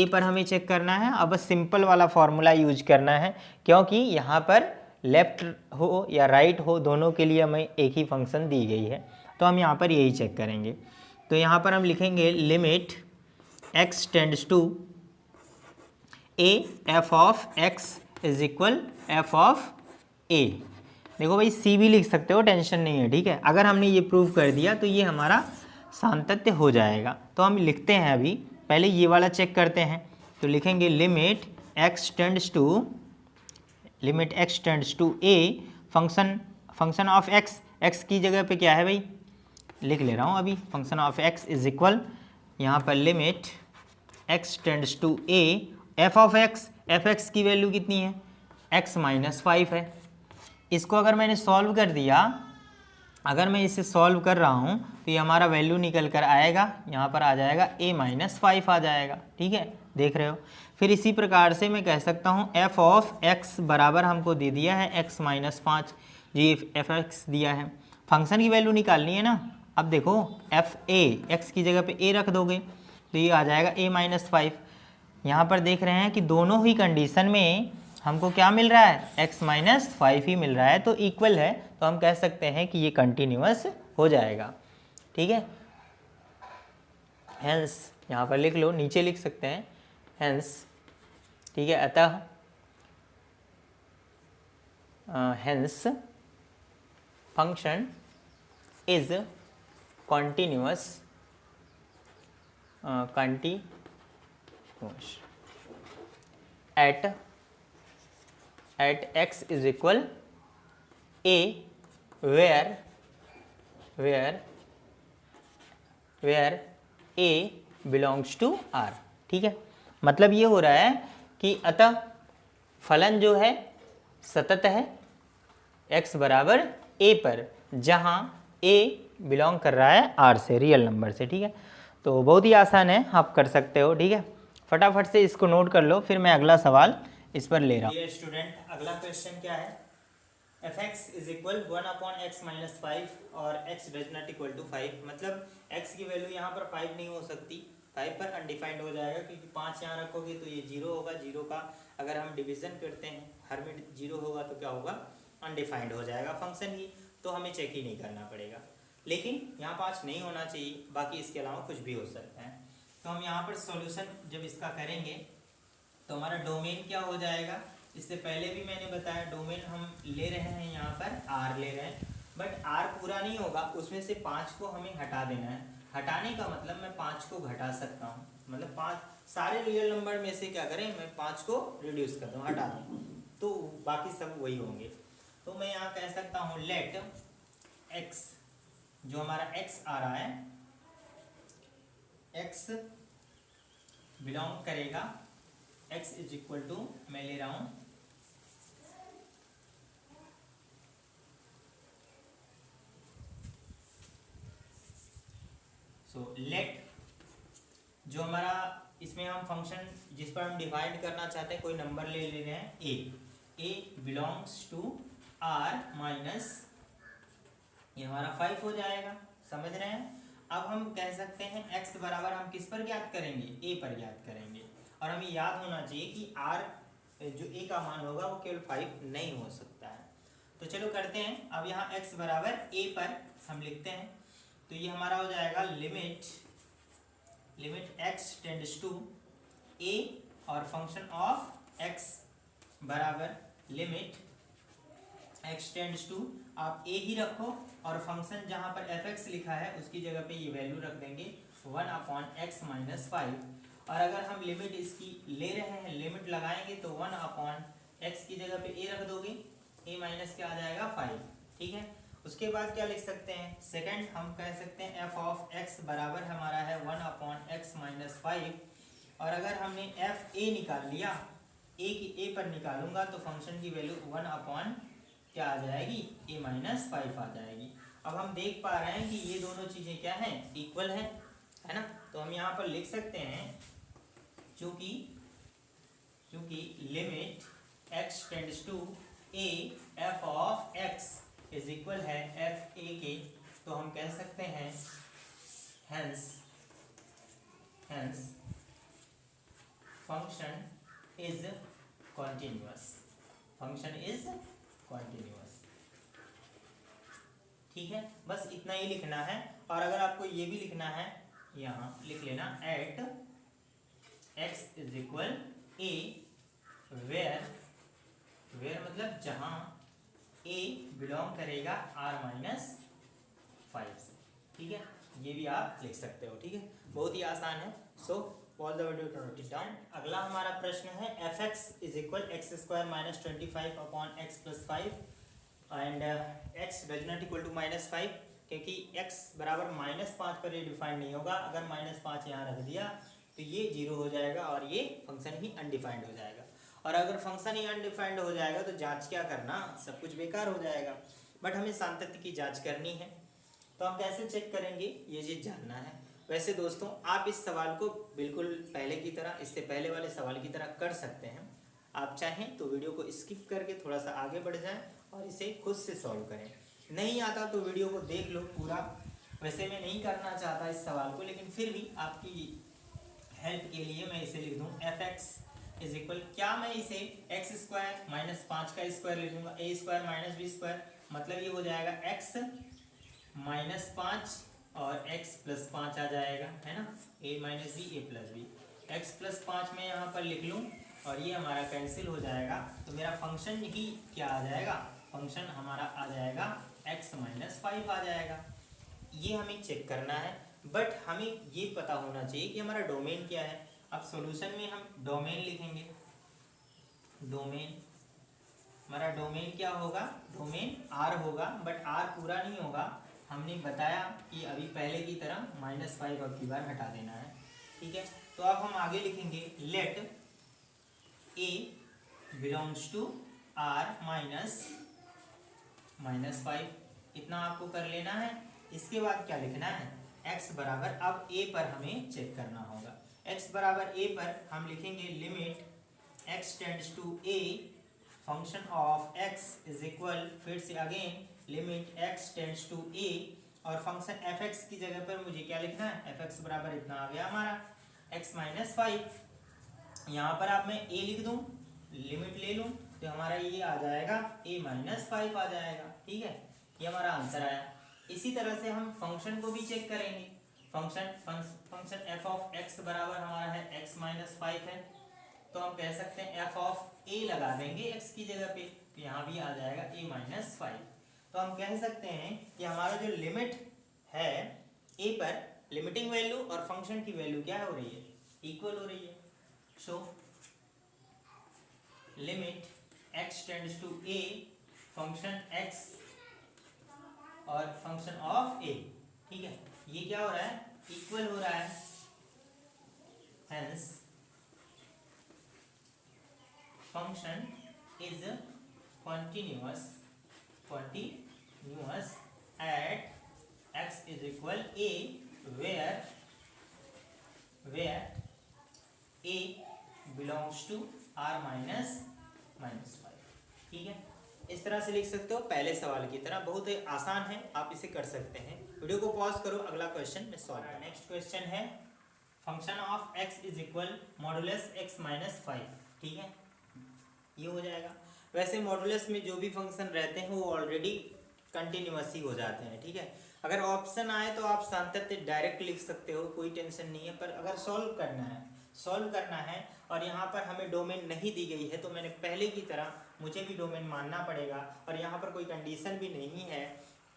पर हमें चेक करना है। अब बस सिंपल वाला फॉर्मूला यूज करना है, क्योंकि यहाँ पर लेफ्ट हो या राइट हो दोनों के लिए हमें एक ही फंक्शन दी गई है, तो हम यहाँ पर यही चेक करेंगे। तो यहाँ पर हम लिखेंगे limit x tends to a f of x is equal f of a। देखो भाई c भी लिख सकते हो, टेंशन नहीं है, ठीक है। अगर हमने ये प्रूव कर दिया तो ये हमारा सातत्य हो जाएगा। तो हम लिखते हैं, अभी पहले ये वाला चेक करते हैं। तो लिखेंगे limit x tends to a function of x की जगह पे क्या है भाई? लिख ले रहा हूँ अभी, function of x is equal, यहाँ पर limit x tends to a f of x की वैल्यू कितनी है? x माइनस 5 है। इसको अगर मैंने सॉल्व कर दिया, अगर मैं इसे सॉल्व कर रहा हूँ तो ये हमारा वैल्यू निकल कर आएगा, यहाँ पर आ जाएगा a माइनस 5 आ जाएगा, ठीक है, देख रहे हो। फिर इसी प्रकार से मैं कह सकता हूँ f ऑफ x बराबर हमको दे दिया है x माइनस 5, जी f(x) दिया है। फंक्शन की वैल्यू निकालनी है ना। अब देखो एफ ए, एक्स की जगह पे ए रख दोगे तो ये आ जाएगा a माइनस 5। यहाँ पर देख रहे हैं कि दोनों ही कंडीशन में हमको क्या मिल रहा है? x माइनस 5 ही मिल रहा है, तो इक्वल है। तो हम कह सकते हैं कि ये कंटिन्यूअस हो जाएगा, ठीक है। हेंस यहाँ पर लिख लो, नीचे लिख सकते हैं हेंस, ठीक है। अतः hence function is continuous at x is equal a where a belongs to r, ठीक है। मतलब ये हो रहा है कि अतः फलन जो है सतत है x बराबर a पर, जहाँ a बिलोंग कर रहा है r से, रियल नंबर से, ठीक है। तो बहुत ही आसान है, आप कर सकते हो, ठीक है। फटाफट से इसको नोट कर लो, फिर मैं अगला सवाल इस पर ले रहा हूँ। स्टूडेंट, अगला क्वेश्चन क्या है? f(x) is equal 1/x minus 5 और x does not equal to 5। मतलब x की वैल्यू यहाँ पर 5 नहीं हो सकती, 5 पर अनडिफाइंड हो जाएगा, क्योंकि 5 यहाँ रखोगे तो ये 0 होगा। 0 का अगर हम डिवीजन करते हैं, हर में 0 होगा तो क्या होगा? अनडिफाइंड हो जाएगा फंक्शन ही, तो हमें चेक ही नहीं करना पड़ेगा। लेकिन यहाँ 5 नहीं होना चाहिए, बाकी इसके अलावा कुछ भी हो सकता है। तो हम यहाँ पर सॉल्यूशन जब इसका करेंगे तो हमारा डोमेन क्या हो जाएगा? इससे पहले भी मैंने बताया, डोमेन हम ले रहे हैं, यहाँ पर r ले रहे हैं, बट r पूरा नहीं होगा, उसमें से 5 को हमें हटा देना है। हटाने का मतलब मैं 5 को घटा सकता हूँ, मतलब 5 सारे रियल नंबर में से क्या करें, मैं 5 को रिड्यूस कर दूँ, हटा दूँ, तो बाकी सब वही होंगे। तो मैं यहाँ कह सकता हूँ लेट x, जो हमारा x आ रहा है, x बिलोंग करेगा, x इज इक्वल टू, मैं ले रहा हूं लेट, जो हमारा इसमें हम फंक्शन जिस पर हम डिवाइड करना चाहते हैं, कोई नंबर ले रहे हैं a belongs to r minus, ये हमारा 5 हो जाएगा, समझ रहे हैं। अब हम कह सकते हैं x बराबर हम किस पर ज्ञात करेंगे? a पर ज्ञात करेंगे। और हमें याद होना चाहिए कि r जो a का मान होगा वो केवल 5 नहीं हो सकता है। तो चलो करते हैं। अब यहाँ x बराबर a पर हम लिखते हैं, तो ये हमारा हो जाएगा limit x tends to a और फंक्शन ऑफ x बराबर लिमिट x टेंड्स टू, आप a ही रखो और फंक्शन जहाँ पर fx लिखा है उसकी जगह पे ये वैल्यू रख देंगे 1/x - 5। और अगर हम लिमिट इसकी ले रहे हैं, लिमिट लगाएंगे तो 1/x की जगह पे a रख दोगे, a माइनस क्या आ जाएगा 5। ठीक है, उसके बाद क्या लिख सकते हैं, सेकंड हम कह सकते हैं f ऑफ x बराबर हमारा है 1/x - 5। और अगर हमने f a निकाल लिया, a पर निकालूंगा तो फंक्शन की वैल्यू 1/ क्या आ जाएगी, a - 5 आ जाएगी। अब हम देख पा रहे हैं कि ये दोनों चीज़ें क्या हैं, इक्वल है ना। तो हम यहाँ पर लिख सकते हैं चूँकि limit x tends to a f of x is equal है f a के, तो हम कह सकते हैं hence function is continuous। ठीक है, बस इतना ही लिखना है। और अगर आपको ये भी लिखना है, यहाँ लिख लेना at x is equal a where मतलब जहाँ a बिलोंग करेगा r-5 से। ठीक है, ये भी आप लिख सकते हो। ठीक है, बहुत ही आसान है। So all the video note it down. अगला हमारा प्रश्न है f(x) is equal x² - 25/x + 5 and x does not equal to -5, क्योंकि x बराबर -5 पर ये डिफाइंड नहीं होगा। अगर -5 यहाँ रख दिया तो ये 0 हो जाएगा और ये फंक्शन ही अनडिफाइंड हो जाएगा। और अगर फंक्शन ही अनडिफाइंड हो जाएगा तो जांच क्या करना, सब कुछ बेकार हो जाएगा। बट हमें सातत्य की जांच करनी है, तो हम कैसे चेक करेंगे ये चीज़ जानना है। वैसे दोस्तों आप इस सवाल को बिल्कुल पहले की तरह, इससे पहले वाले सवाल की तरह कर सकते हैं। आप चाहें तो वीडियो को स्किप करके थोड़ा सा आगे बढ़ जाएं और इसे खुद से सॉल्व करें। नहीं आता तो वीडियो को देख लो पूरा। वैसे मैं नहीं करना चाहता इस सवाल को, लेकिन फिर भी आपकी हेल्प के लिए मैं इसे लिख दूँ f(x) इज इक्वल, क्या मैं इसे x² - 5 का स्क्वायर लिख दूँगा, a² - b², मतलब ये हो जाएगा x - 5 और x + 5 आ जाएगा, है ना, a - b a + b। x + 5 में यहाँ पर लिख लूँ और ये हमारा कैंसिल हो जाएगा, तो मेरा फंक्शन ही क्या आ जाएगा, फंक्शन हमारा आ जाएगा x - 5 आ जाएगा। ये हमें चेक करना है, बट हमें ये पता होना चाहिए कि हमारा डोमेन क्या है। अब सॉल्यूशन में हम डोमेन लिखेंगे। हमारा डोमेन क्या होगा, डोमेन R होगा, बट R पूरा नहीं होगा। हमने बताया कि अभी पहले की तरह -5 अब की बार हटा देना है। ठीक है, तो अब हम आगे लिखेंगे let a belongs to R - 5, इतना आपको कर लेना है। इसके बाद क्या लिखना है, x बराबर, अब a पर हमें चेक करना होगा। x बराबर a पर हम लिखेंगे limit x tends to a function of x is equal, फिर से again limit x tends to a और फंक्शन f(x) की जगह पर मुझे क्या लिखना है, f(x) बराबर इतना आ गया हमारा x - 5। यहाँ पर आप मैं a लिख दूँ, लिमिट ले लूँ, तो हमारा ये आ जाएगा a - 5 आ जाएगा। ठीक है, ये हमारा आंसर आया। इसी तरह से हम फंक्शन को भी चेक करेंगे। फंक्शन f ऑफ x बराबर हमारा है x - 5 है, तो हम कह सकते हैं f ऑफ a लगा देंगे x की जगह पे, तो यहाँ भी आ जाएगा a - 5। तो हम कह सकते हैं कि हमारा जो लिमिट है a पर, लिमिटिंग वैल्यू और फंक्शन की वैल्यू क्या हो रही है, इक्वल हो रही है। So limit x tends to a function x और फंक्शन ऑफ a, ठीक है, ये क्या हो रहा है, इक्वल हो रहा है। Hence function is continuous at x is equal a where a belongs to r - 5। ठीक है, इस तरह से लिख सकते हो पहले सवाल की तरह, बहुत ही आसान है, आप इसे कर सकते हैं। वीडियो को पॉज करो, अगला क्वेश्चन में सॉल्व करें। नेक्स्ट क्वेश्चन है function of x is equal modulus x - 5। ठीक है, ये हो जाएगा। वैसे मॉडुलस में जो भी फंक्शन रहते हैं वो ऑलरेडी कंटिन्यूअस ही हो जाते हैं, ठीक है। अगर ऑप्शन आए तो आप सातत्य डायरेक्ट लिख सकते हो, कोई टेंशन नहीं है। पर अगर सॉल्व करना है और यहाँ पर हमें डोमेन नहीं दी गई है तो मैंने पहले की तरह मुझे भी डोमेन मानना पड़ेगा। और यहाँ पर कोई कंडीशन भी नहीं है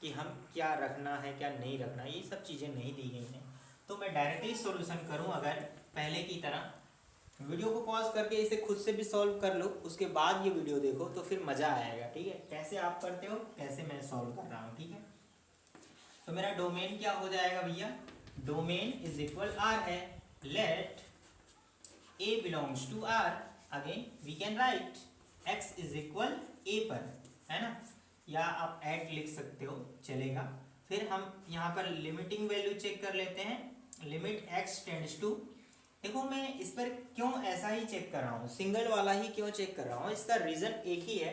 कि हम क्या रखना है क्या नहीं रखना, ये सब चीज़ें नहीं दी गई हैं। तो मैं डायरेक्टली सॉल्यूशन करूँ अगर पहले की तरह, वीडियो को पॉज करके इसे खुद से भी सॉल्व कर लो, उसके बाद ये वीडियो देखो तो फिर मज़ा आएगा, ठीक है। कैसे आप करते हो कैसे मैं सॉल्व कर रहा हूँ, ठीक है। तो मेरा डोमेन क्या हो जाएगा भैया, डोमेन इज इक्वल आर है। Let A belongs to R, again we can write X is equal A पर, है ना, या आप ऐड लिख सकते हो चलेगा। फिर हम यहाँ पर लिमिटिंग वैल्यू चेक कर लेते हैं, लिमिट एक्स टेंड्स टू, देखो मैं इस पर क्यों ऐसा ही चेक कर रहा हूँ, सिंगल वाला ही क्यों चेक कर रहा हूँ, इसका रीज़न एक ही है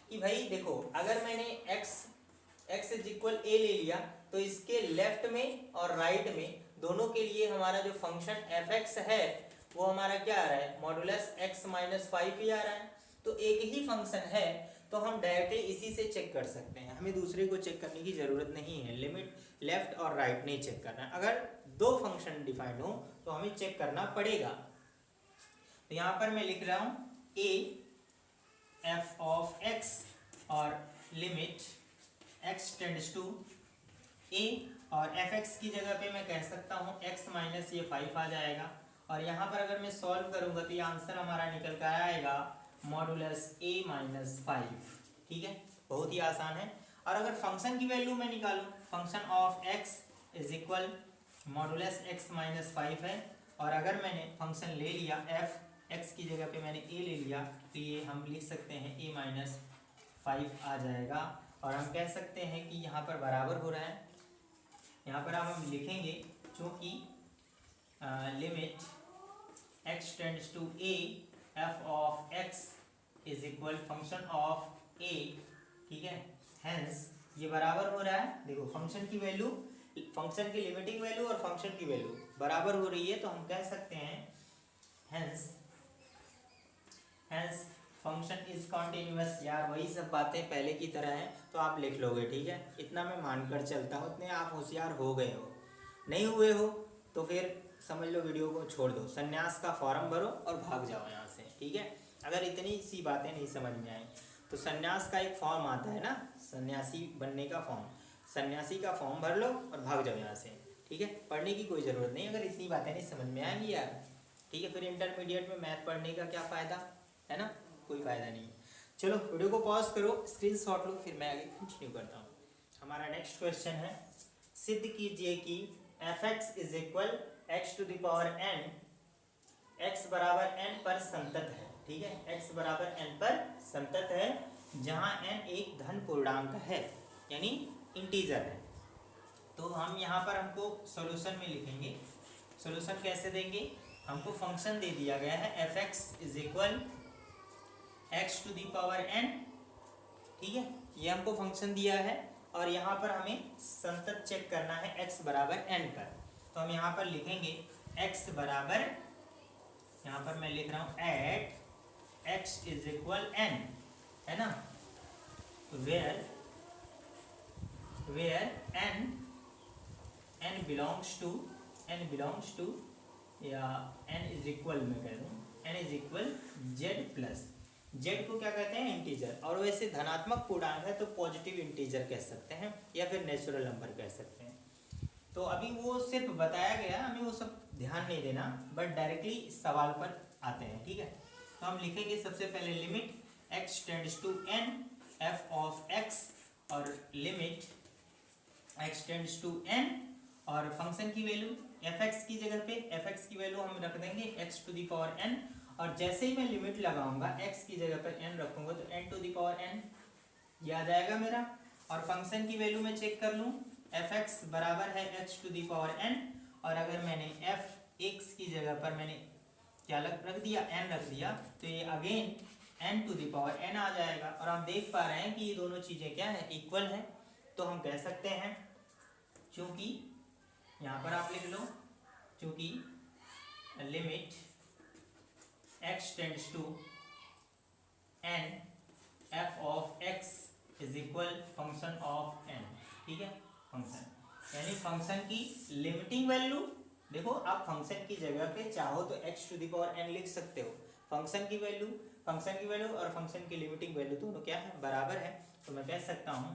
कि भाई देखो अगर मैंने x इज इक्वल ए ले लिया तो इसके लेफ्ट में और राइट में दोनों के लिए हमारा जो फंक्शन fx है वो हमारा क्या आ रहा है, मॉडुलस x माइनस 5 ही आ रहा है। तो एक ही फंक्शन है तो हम डायरेक्टली इसी से चेक कर सकते हैं, हमें दूसरे को चेक करने की ज़रूरत नहीं है, लिमिट लेफ्ट और राइट नहीं चेक करना है। अगर दो फंक्शन डिफाइंड हो तो हमें चेक करना पड़ेगा। तो यहाँ पर मैं लिख रहा हूँ a f ऑफ x और limit x tends to a, और fx की जगह पे मैं कह सकता हूँ x माइनस ये 5 आ जाएगा। और यहाँ पर अगर मैं सॉल्व करूँगा तो ये आंसर हमारा निकल कर आएगा मॉडुलस a माइनस 5, ठीक है, बहुत ही आसान है। और अगर फंक्शन की वैल्यू मैं निकालूँ, function of x is equal modulus x minus 5 है, और अगर मैंने फंक्शन ले लिया f, x की जगह पे मैंने a ले लिया तो ये हम लिख सकते हैं a माइनस 5 आ जाएगा। और हम कह सकते हैं कि यहाँ पर बराबर हो रहा है, यहाँ पर अब हम लिखेंगे चूँकि limit x tends to a f of x is equal function of a, ठीक है, हेंस ये बराबर हो रहा है। देखो फंक्शन की वैल्यू, फंक्शन की लिमिटिंग वैल्यू और फंक्शन की वैल्यू बराबर हो रही है तो हम कह सकते हैं हेंस फंक्शन इज कॉन्टिन्यूअस। यार वही सब बातें पहले की तरह हैं तो आप लिख लोगे, ठीक है, इतना मैं मानकर चलता हूँ, इतने आप होशियार हो गए हो। नहीं हुए हो तो फिर समझ लो वीडियो को छोड़ दो, संन्यास का फॉर्म भरो और भाग जाओ यहाँ से, ठीक है। अगर इतनी सी बातें नहीं समझ में आई तो संन्यास का एक फॉर्म आता है ना, सन्यासी बनने का फॉर्म, सन्यासी का फॉर्म भर लो और भाग जाओ यहाँ से, ठीक है। पढ़ने की कोई ज़रूरत नहीं अगर इतनी बातें नहीं समझ में आएंगी यार, ठीक है। फिर इंटरमीडिएट में मैथ पढ़ने का क्या फ़ायदा है ना, कोई फ़ायदा नहीं। चलो वीडियो को पॉज करो, स्क्रीनशॉट लो, फिर मैं आगे कंटिन्यू करता हूँ। हमारा नेक्स्ट क्वेश्चन है, सिद्ध कीजिए कि fx is equal x to the power n, x बराबर n पर संतत है, ठीक है, x बराबर n पर संतत है जहाँ n एक धन पूर्णांक है यानी इंटीजर है। तो हम यहाँ पर हमको सॉल्यूशन में लिखेंगे, सॉल्यूशन कैसे देंगे, हमको फंक्शन दे दिया गया है fx is equal x to the power n, ठीक है, ये हमको फंक्शन दिया है। और यहाँ पर हमें संतत चेक करना है x बराबर n पर, तो हम यहाँ पर लिखेंगे x बराबर, यहाँ पर मैं लिख रहा हूँ at x is equal n, है ना, वेयर n बिलोंग्स टू या n इज इक्वल, मैं कह दूँ n is equal z plus, z को क्या कहते हैं, इंटीजर, और वैसे धनात्मक पूर्णांक है तो पॉजिटिव इंटीजर कह सकते हैं या फिर नेचुरल नंबर कह सकते हैं। तो अभी वो सिर्फ बताया गया, हमें वो सब ध्यान नहीं देना, बट डायरेक्टली सवाल पर आते हैं, ठीक है। तो हम लिखेंगे सबसे पहले limit x tends to n f of x, और limit x tends to n, और फंक्शन की वैल्यू fx की जगह पे fx की वैल्यू हम रख देंगे x to the power n, और जैसे ही मैं लिमिट लगाऊंगा x की जगह पर n रखूंगा तो n to the power n ये आ जाएगा मेरा। और फंक्शन की वैल्यू मैं चेक कर लूँ, fx बराबर है x to the power n, और अगर मैंने fx की जगह पर मैंने क्या रख दिया, n रख दिया, तो ये again n to the power n आ जाएगा। और हम देख पा रहे हैं कि ये दोनों चीज़ें क्या है, इक्वल है, तो हम कह सकते हैं, चूँकि यहाँ पर आप लिख लो, चूँकि limit x tends to function of n, ठीक है, फंक्शन यानी फंक्शन की लिमिटिंग वैल्यू। देखो आप फंक्शन की जगह पे चाहो तो x to the power n लिख सकते हो। फंक्शन की वैल्यू और फंक्शन की लिमिटिंग वैल्यू दोनों क्या है, बराबर है। तो मैं कह सकता हूँ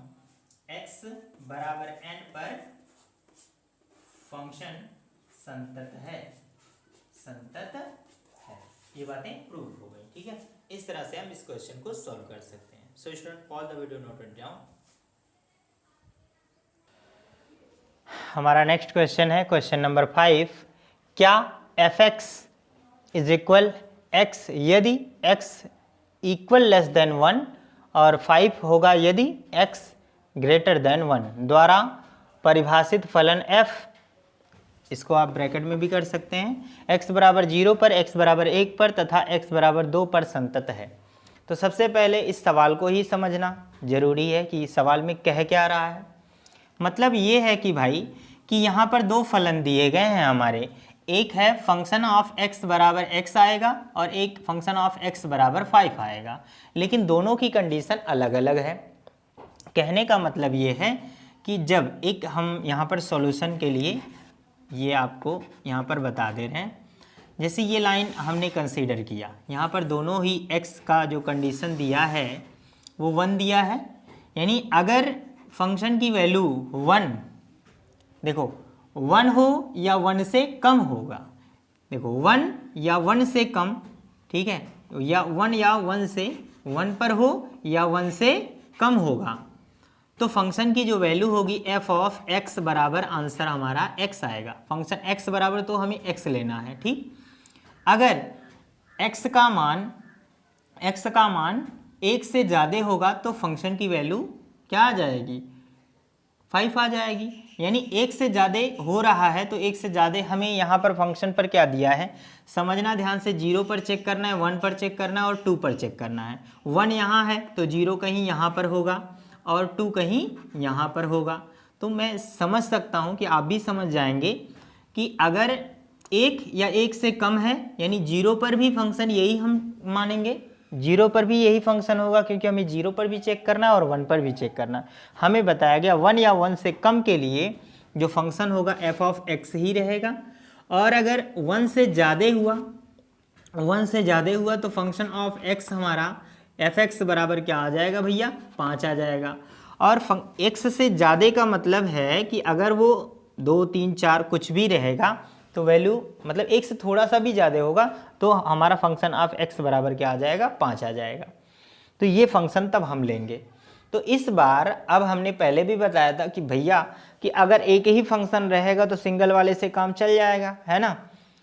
x बराबर n पर फंक्शन संतत है, ये बातें प्रूव हो गई, ठीक है। इस तरह से हम इस क्वेश्चन को सॉल्व कर सकते हैं। So student pause the video, note it down. हमारा नेक्स्ट क्वेश्चन है क्वेश्चन नंबर 5। क्या f(x) इज इक्वल x यदि x इक्वल लेस देन 1 और 5 होगा यदि x ग्रेटर देन 1 द्वारा परिभाषित फलन f, इसको आप ब्रैकेट में भी कर सकते हैं, x बराबर 0 पर, x बराबर 1 पर तथा x बराबर 2 पर संतत है। तो सबसे पहले इस सवाल को ही समझना जरूरी है कि इस सवाल में कह क्या रहा है। मतलब ये है कि भाई कि यहाँ पर दो फलन दिए गए हैं हमारे, एक है फंक्शन ऑफ x बराबर x आएगा और एक फंक्शन ऑफ x बराबर 5 आएगा, लेकिन दोनों की कंडीशन अलग अलग है। कहने का मतलब ये है कि जब एक हम यहाँ पर सॉल्यूशन के लिए ये आपको यहाँ पर बता दे रहे हैं, जैसे ये लाइन हमने कंसीडर किया, यहाँ पर दोनों ही x का जो कंडीशन दिया है वो 1 दिया है, यानी अगर फंक्शन की वैल्यू 1, देखो 1 हो या 1 से कम होगा, देखो 1 या 1 से कम, ठीक है, या 1 या 1 से 1 पर हो या 1 से कम होगा, तो फंक्शन की जो वैल्यू होगी f ऑफ x बराबर आंसर हमारा x आएगा। फंक्शन x बराबर तो हमें x लेना है, ठीक। अगर x का मान 1 से ज़्यादा होगा तो फंक्शन की वैल्यू क्या आ जाएगी, 5 आ जाएगी। यानी 1 से ज़्यादा हो रहा है तो 1 से ज़्यादा हमें यहाँ पर फंक्शन पर क्या दिया है, समझना ध्यान से, 0 पर चेक करना है, 1 पर चेक करना है और 2 पर चेक करना है। 1 यहाँ है तो 0 कहीं यहाँ पर होगा और 2 कहीं यहाँ पर होगा। तो मैं समझ सकता हूँ कि आप भी समझ जाएंगे कि अगर 1 या 1 से कम है यानी 0 पर भी फंक्शन यही हम मानेंगे, 0 पर भी यही फंक्शन होगा, क्योंकि हमें 0 पर भी चेक करना है और 1 पर भी चेक करना है। हमें बताया गया 1 या 1 से कम के लिए जो फंक्शन होगा f ऑफ x ही रहेगा, और अगर 1 से ज़्यादा हुआ तो फंक्शन ऑफ x हमारा f(x) बराबर क्या आ जाएगा भैया, 5 आ जाएगा। और x से ज़्यादा का मतलब है कि अगर वो 2, 3, 4 कुछ भी रहेगा तो वैल्यू मतलब 1 से थोड़ा सा भी ज़्यादा होगा तो हमारा फंक्शन ऑफ x बराबर क्या आ जाएगा, 5 आ जाएगा। तो ये फंक्शन तब हम लेंगे। तो इस बार अब हमने पहले भी बताया था कि भैया कि अगर एक ही फंक्शन रहेगा तो सिंगल वाले से काम चल जाएगा, है ना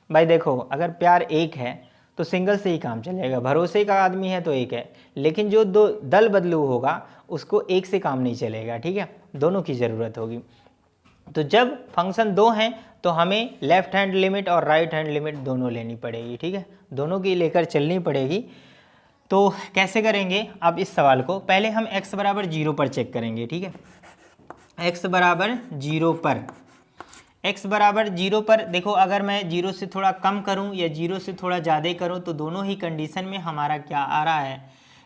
भाई। देखो अगर प्यार एक है तो सिंगल से ही काम चलेगा, भरोसे का आदमी है तो एक है, लेकिन जो दो दल बदलू होगा उसको एक से काम नहीं चलेगा, ठीक है, दोनों की ज़रूरत होगी। तो जब फंक्शन 2 हैं तो हमें लेफ्ट हैंड लिमिट और राइट हैंड लिमिट दोनों लेनी पड़ेगी, ठीक है, दोनों की लेकर चलनी पड़ेगी। तो कैसे करेंगे अब इस सवाल को, पहले हम x बराबर 0 पर चेक करेंगे, ठीक है। x बराबर 0 पर, x बराबर 0 पर देखो, अगर मैं 0 से थोड़ा कम करूं या 0 से थोड़ा ज़्यादा करूं तो दोनों ही कंडीशन में हमारा क्या आ रहा है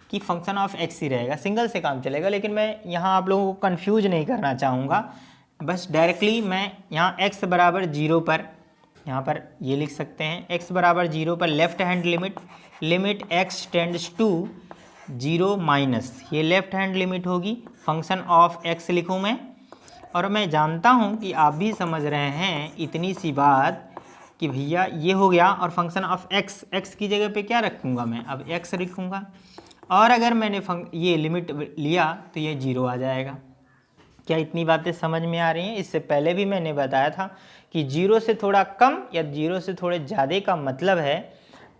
कि फंक्शन ऑफ x ही रहेगा, सिंगल से काम चलेगा। लेकिन मैं यहाँ आप लोगों को कंफ्यूज नहीं करना चाहूँगा, बस डायरेक्टली मैं यहाँ x बराबर 0 पर यहाँ पर ये लिख सकते हैं, x बराबर 0 पर left hand limit x tends to 0 minus, ये लेफ्ट हैंड लिमिट होगी, फंक्शन ऑफ x लिखूँ मैं। और मैं जानता हूँ कि आप भी समझ रहे हैं इतनी सी बात कि भैया ये हो गया, और फंक्शन ऑफ x की जगह पे क्या रखूँगा मैं, अब x लिखूँगा, और अगर मैंने ये लिमिट लिया तो ये 0 आ जाएगा। क्या इतनी बातें समझ में आ रही हैं? इससे पहले भी मैंने बताया था कि 0 से थोड़ा कम या 0 से थोड़े ज़्यादा का मतलब है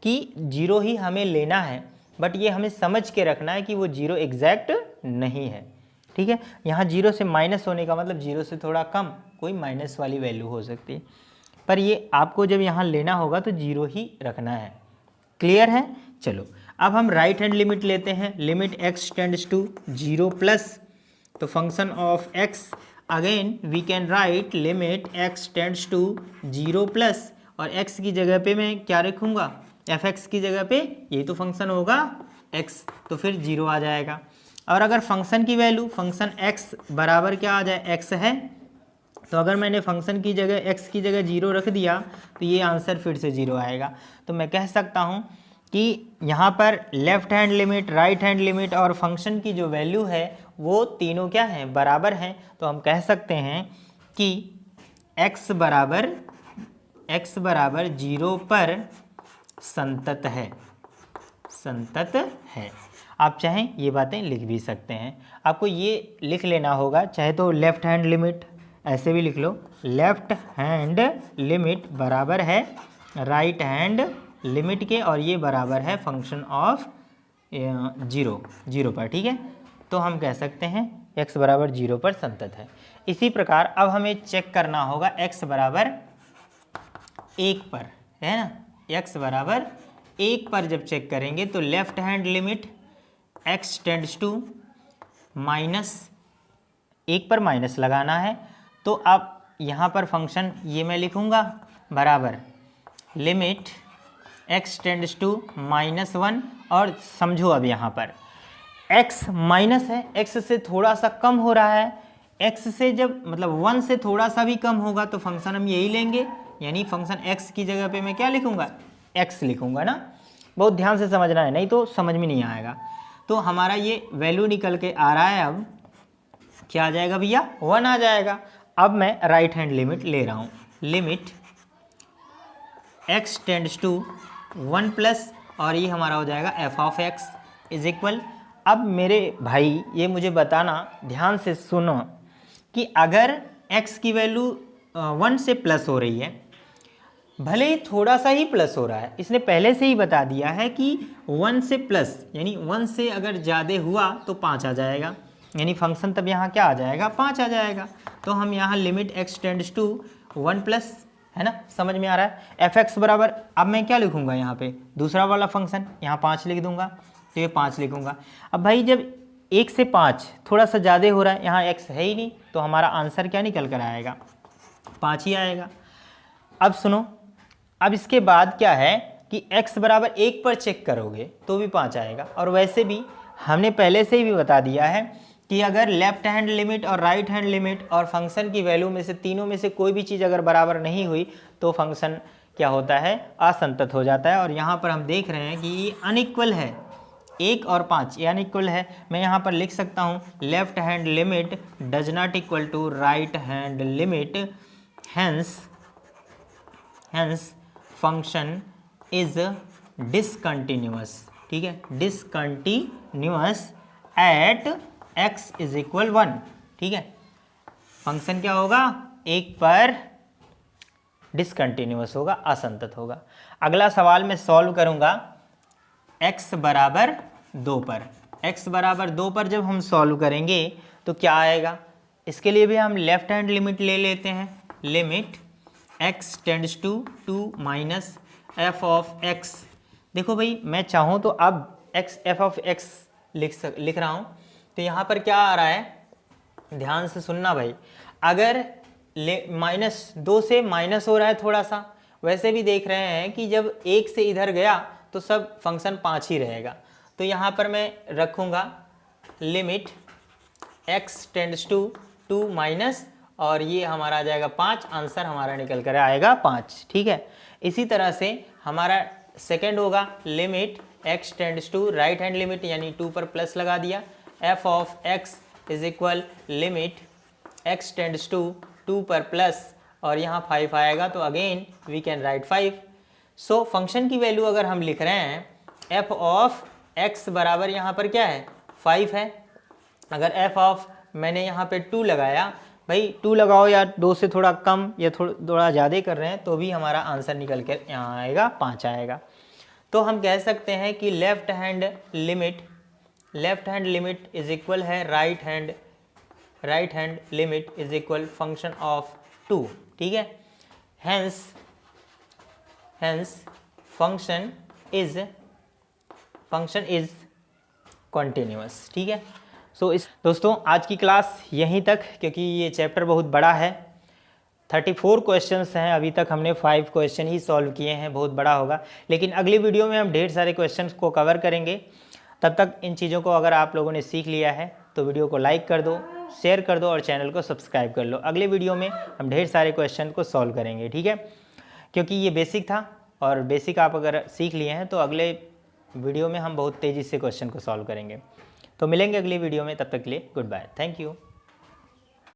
कि 0 ही हमें लेना है, बट ये हमें समझ के रखना है कि वो 0 एग्जैक्ट नहीं है, ठीक है। यहाँ 0 से माइनस होने का मतलब 0 से थोड़ा कम कोई माइनस वाली वैल्यू हो सकती है, पर ये आपको जब यहाँ लेना होगा तो 0 ही रखना है। क्लियर है? चलो अब हम राइट हैंड लिमिट लेते हैं, limit x tends to 0 plus, तो function of x again we can write limit x tends to 0 plus, और x की जगह पे मैं क्या रखूँगा, fx की जगह पे यही तो फंक्शन होगा x, तो फिर 0 आ जाएगा। और अगर फंक्शन की वैल्यू फंक्शन x बराबर क्या आ जाए, x है, तो अगर मैंने फंक्शन की जगह x की जगह 0 रख दिया तो ये आंसर फिर से 0 आएगा। तो मैं कह सकता हूँ कि यहाँ पर left hand limit, right hand limit और फंक्शन की जो वैल्यू है वो तीनों क्या हैं, बराबर हैं। तो हम कह सकते हैं कि x बराबर 0 पर संतत है, संतत है। आप चाहें ये बातें लिख भी सकते हैं, आपको ये लिख लेना होगा, चाहे तो लेफ्ट हैंड लिमिट ऐसे भी लिख लो, लेफ्ट हैंड लिमिट बराबर है राइट हैंड लिमिट के, और ये बराबर है फंक्शन ऑफ 0 पर, ठीक है। तो हम कह सकते हैं x बराबर 0 पर संतत है। इसी प्रकार अब हमें चेक करना होगा x बराबर 1 पर, है ना। x बराबर 1 पर जब चेक करेंगे तो left hand limit x tends to -1 पर माइनस लगाना है। तो अब यहाँ पर फंक्शन ये मैं लिखूँगा बराबर लिमिट x टेंड्स टू -1, और समझो अब यहाँ पर x माइनस है, x से थोड़ा सा कम हो रहा है, x से जब मतलब 1 से थोड़ा सा भी कम होगा तो फंक्शन हम यही लेंगे, यानी फंक्शन x की जगह पे मैं क्या लिखूँगा, x लिखूँगा ना। बहुत ध्यान से समझना है, नहीं तो समझ में नहीं आएगा। तो हमारा ये वैल्यू निकल के आ रहा है, अब क्या आ जाएगा भैया, 1 आ जाएगा। अब मैं राइट हैंड लिमिट ले रहा हूँ, limit x tends to 1 plus, और ये हमारा हो जाएगा f of x is equal. अब मेरे भाई ये मुझे बताना, ध्यान से सुनो, कि अगर x की वैल्यू 1 से प्लस हो रही है, भले ही थोड़ा सा ही प्लस हो रहा है, इसने पहले से ही बता दिया है कि 1 से प्लस यानी 1 से अगर ज़्यादा हुआ तो 5 आ जाएगा, यानी फंक्शन तब यहाँ क्या आ जाएगा, 5 आ जाएगा। तो हम यहाँ limit x tends to 1 plus, है ना, समझ में आ रहा है। fx बराबर, अब मैं क्या लिखूँगा यहाँ पे, दूसरा वाला फंक्शन, यहाँ 5 लिख दूंगा, तो ये 5 लिखूँगा। अब भाई जब 1 से 5 थोड़ा सा ज़्यादा हो रहा है, यहाँ x है ही नहीं, तो हमारा आंसर क्या निकल कर आएगा, 5 ही आएगा। अब सुनो, अब इसके बाद क्या है कि x बराबर 1 पर चेक करोगे तो भी 5 आएगा, और वैसे भी हमने पहले से ही भी बता दिया है कि अगर लेफ्ट हैंड लिमिट और राइट हैंड लिमिट और फंक्शन की वैल्यू में से तीनों में से कोई भी चीज़ अगर बराबर नहीं हुई तो फंक्शन क्या होता है, असंतत हो जाता है। और यहाँ पर हम देख रहे हैं कि ये अनइक्वल है, 1 और 5 ये अनइक्वल है। मैं यहाँ पर लिख सकता हूँ left hand limit does not equal to right hand limit, hence function is discontinuous, ठीक है, discontinuous at x is equal 1, ठीक है। फंक्शन क्या होगा, 1 पर डिसकंटिन्यूअस होगा, असंतत होगा। अगला सवाल मैं सॉल्व करूंगा x बराबर 2 पर। x बराबर 2 पर जब हम सॉल्व करेंगे तो क्या आएगा, इसके लिए भी हम लेफ्ट हैंड लिमिट ले लेते हैं, limit x tends to 2 minus f of x। देखो भाई मैं चाहूँ तो अब f ऑफ x लिख रहा हूँ, तो यहाँ पर क्या आ रहा है, ध्यान से सुनना भाई, अगर -2 से माइनस हो रहा है थोड़ा सा, वैसे भी देख रहे हैं कि जब 1 से इधर गया तो सब फंक्शन 5 ही रहेगा। तो यहाँ पर मैं रखूँगा limit x tends to 2 minus, और ये हमारा आ जाएगा 5, आंसर हमारा निकल कर आएगा 5, ठीक है। इसी तरह से हमारा सेकेंड होगा limit x tends to right hand limit, यानी 2 पर प्लस लगा दिया, f of x is equal limit x tends to 2 पर प्लस, और यहाँ 5 आएगा, तो again we can write 5। So function की वैल्यू अगर हम लिख रहे हैं f ऑफ x बराबर यहाँ पर क्या है, 5 है। अगर f ऑफ मैंने यहाँ पे 2 लगाया, भाई 2 लगाओ या 2 से थोड़ा कम या थोड़ा ज़्यादा कर रहे हैं तो भी हमारा आंसर निकल कर यहाँ आएगा 5 आएगा। तो हम कह सकते हैं कि left hand limit is equal है right hand limit is equal function of 2, ठीक है। हैंस फंक्शन इज कॉन्टिन्यूअस, ठीक है। सो इस दोस्तों आज की क्लास यहीं तक, क्योंकि ये चैप्टर बहुत बड़ा है, 34 क्वेश्चंस हैं, अभी तक हमने 5 क्वेश्चन ही सॉल्व किए हैं, बहुत बड़ा होगा। लेकिन अगली वीडियो में हम ढेर सारे क्वेश्चंस को कवर करेंगे। तब तक इन चीज़ों को अगर आप लोगों ने सीख लिया है तो वीडियो को लाइक कर दो, शेयर कर दो और चैनल को सब्सक्राइब कर लो। अगले वीडियो में हम ढेर सारे क्वेश्चन को सॉल्व करेंगे, ठीक है, क्योंकि ये बेसिक था और बेसिक आप अगर सीख लिए हैं तो अगले वीडियो में हम बहुत तेज़ी से क्वेश्चन को सॉल्व करेंगे। तो मिलेंगे अगली वीडियो में, तब तक के लिए गुड बाय, थैंक यू।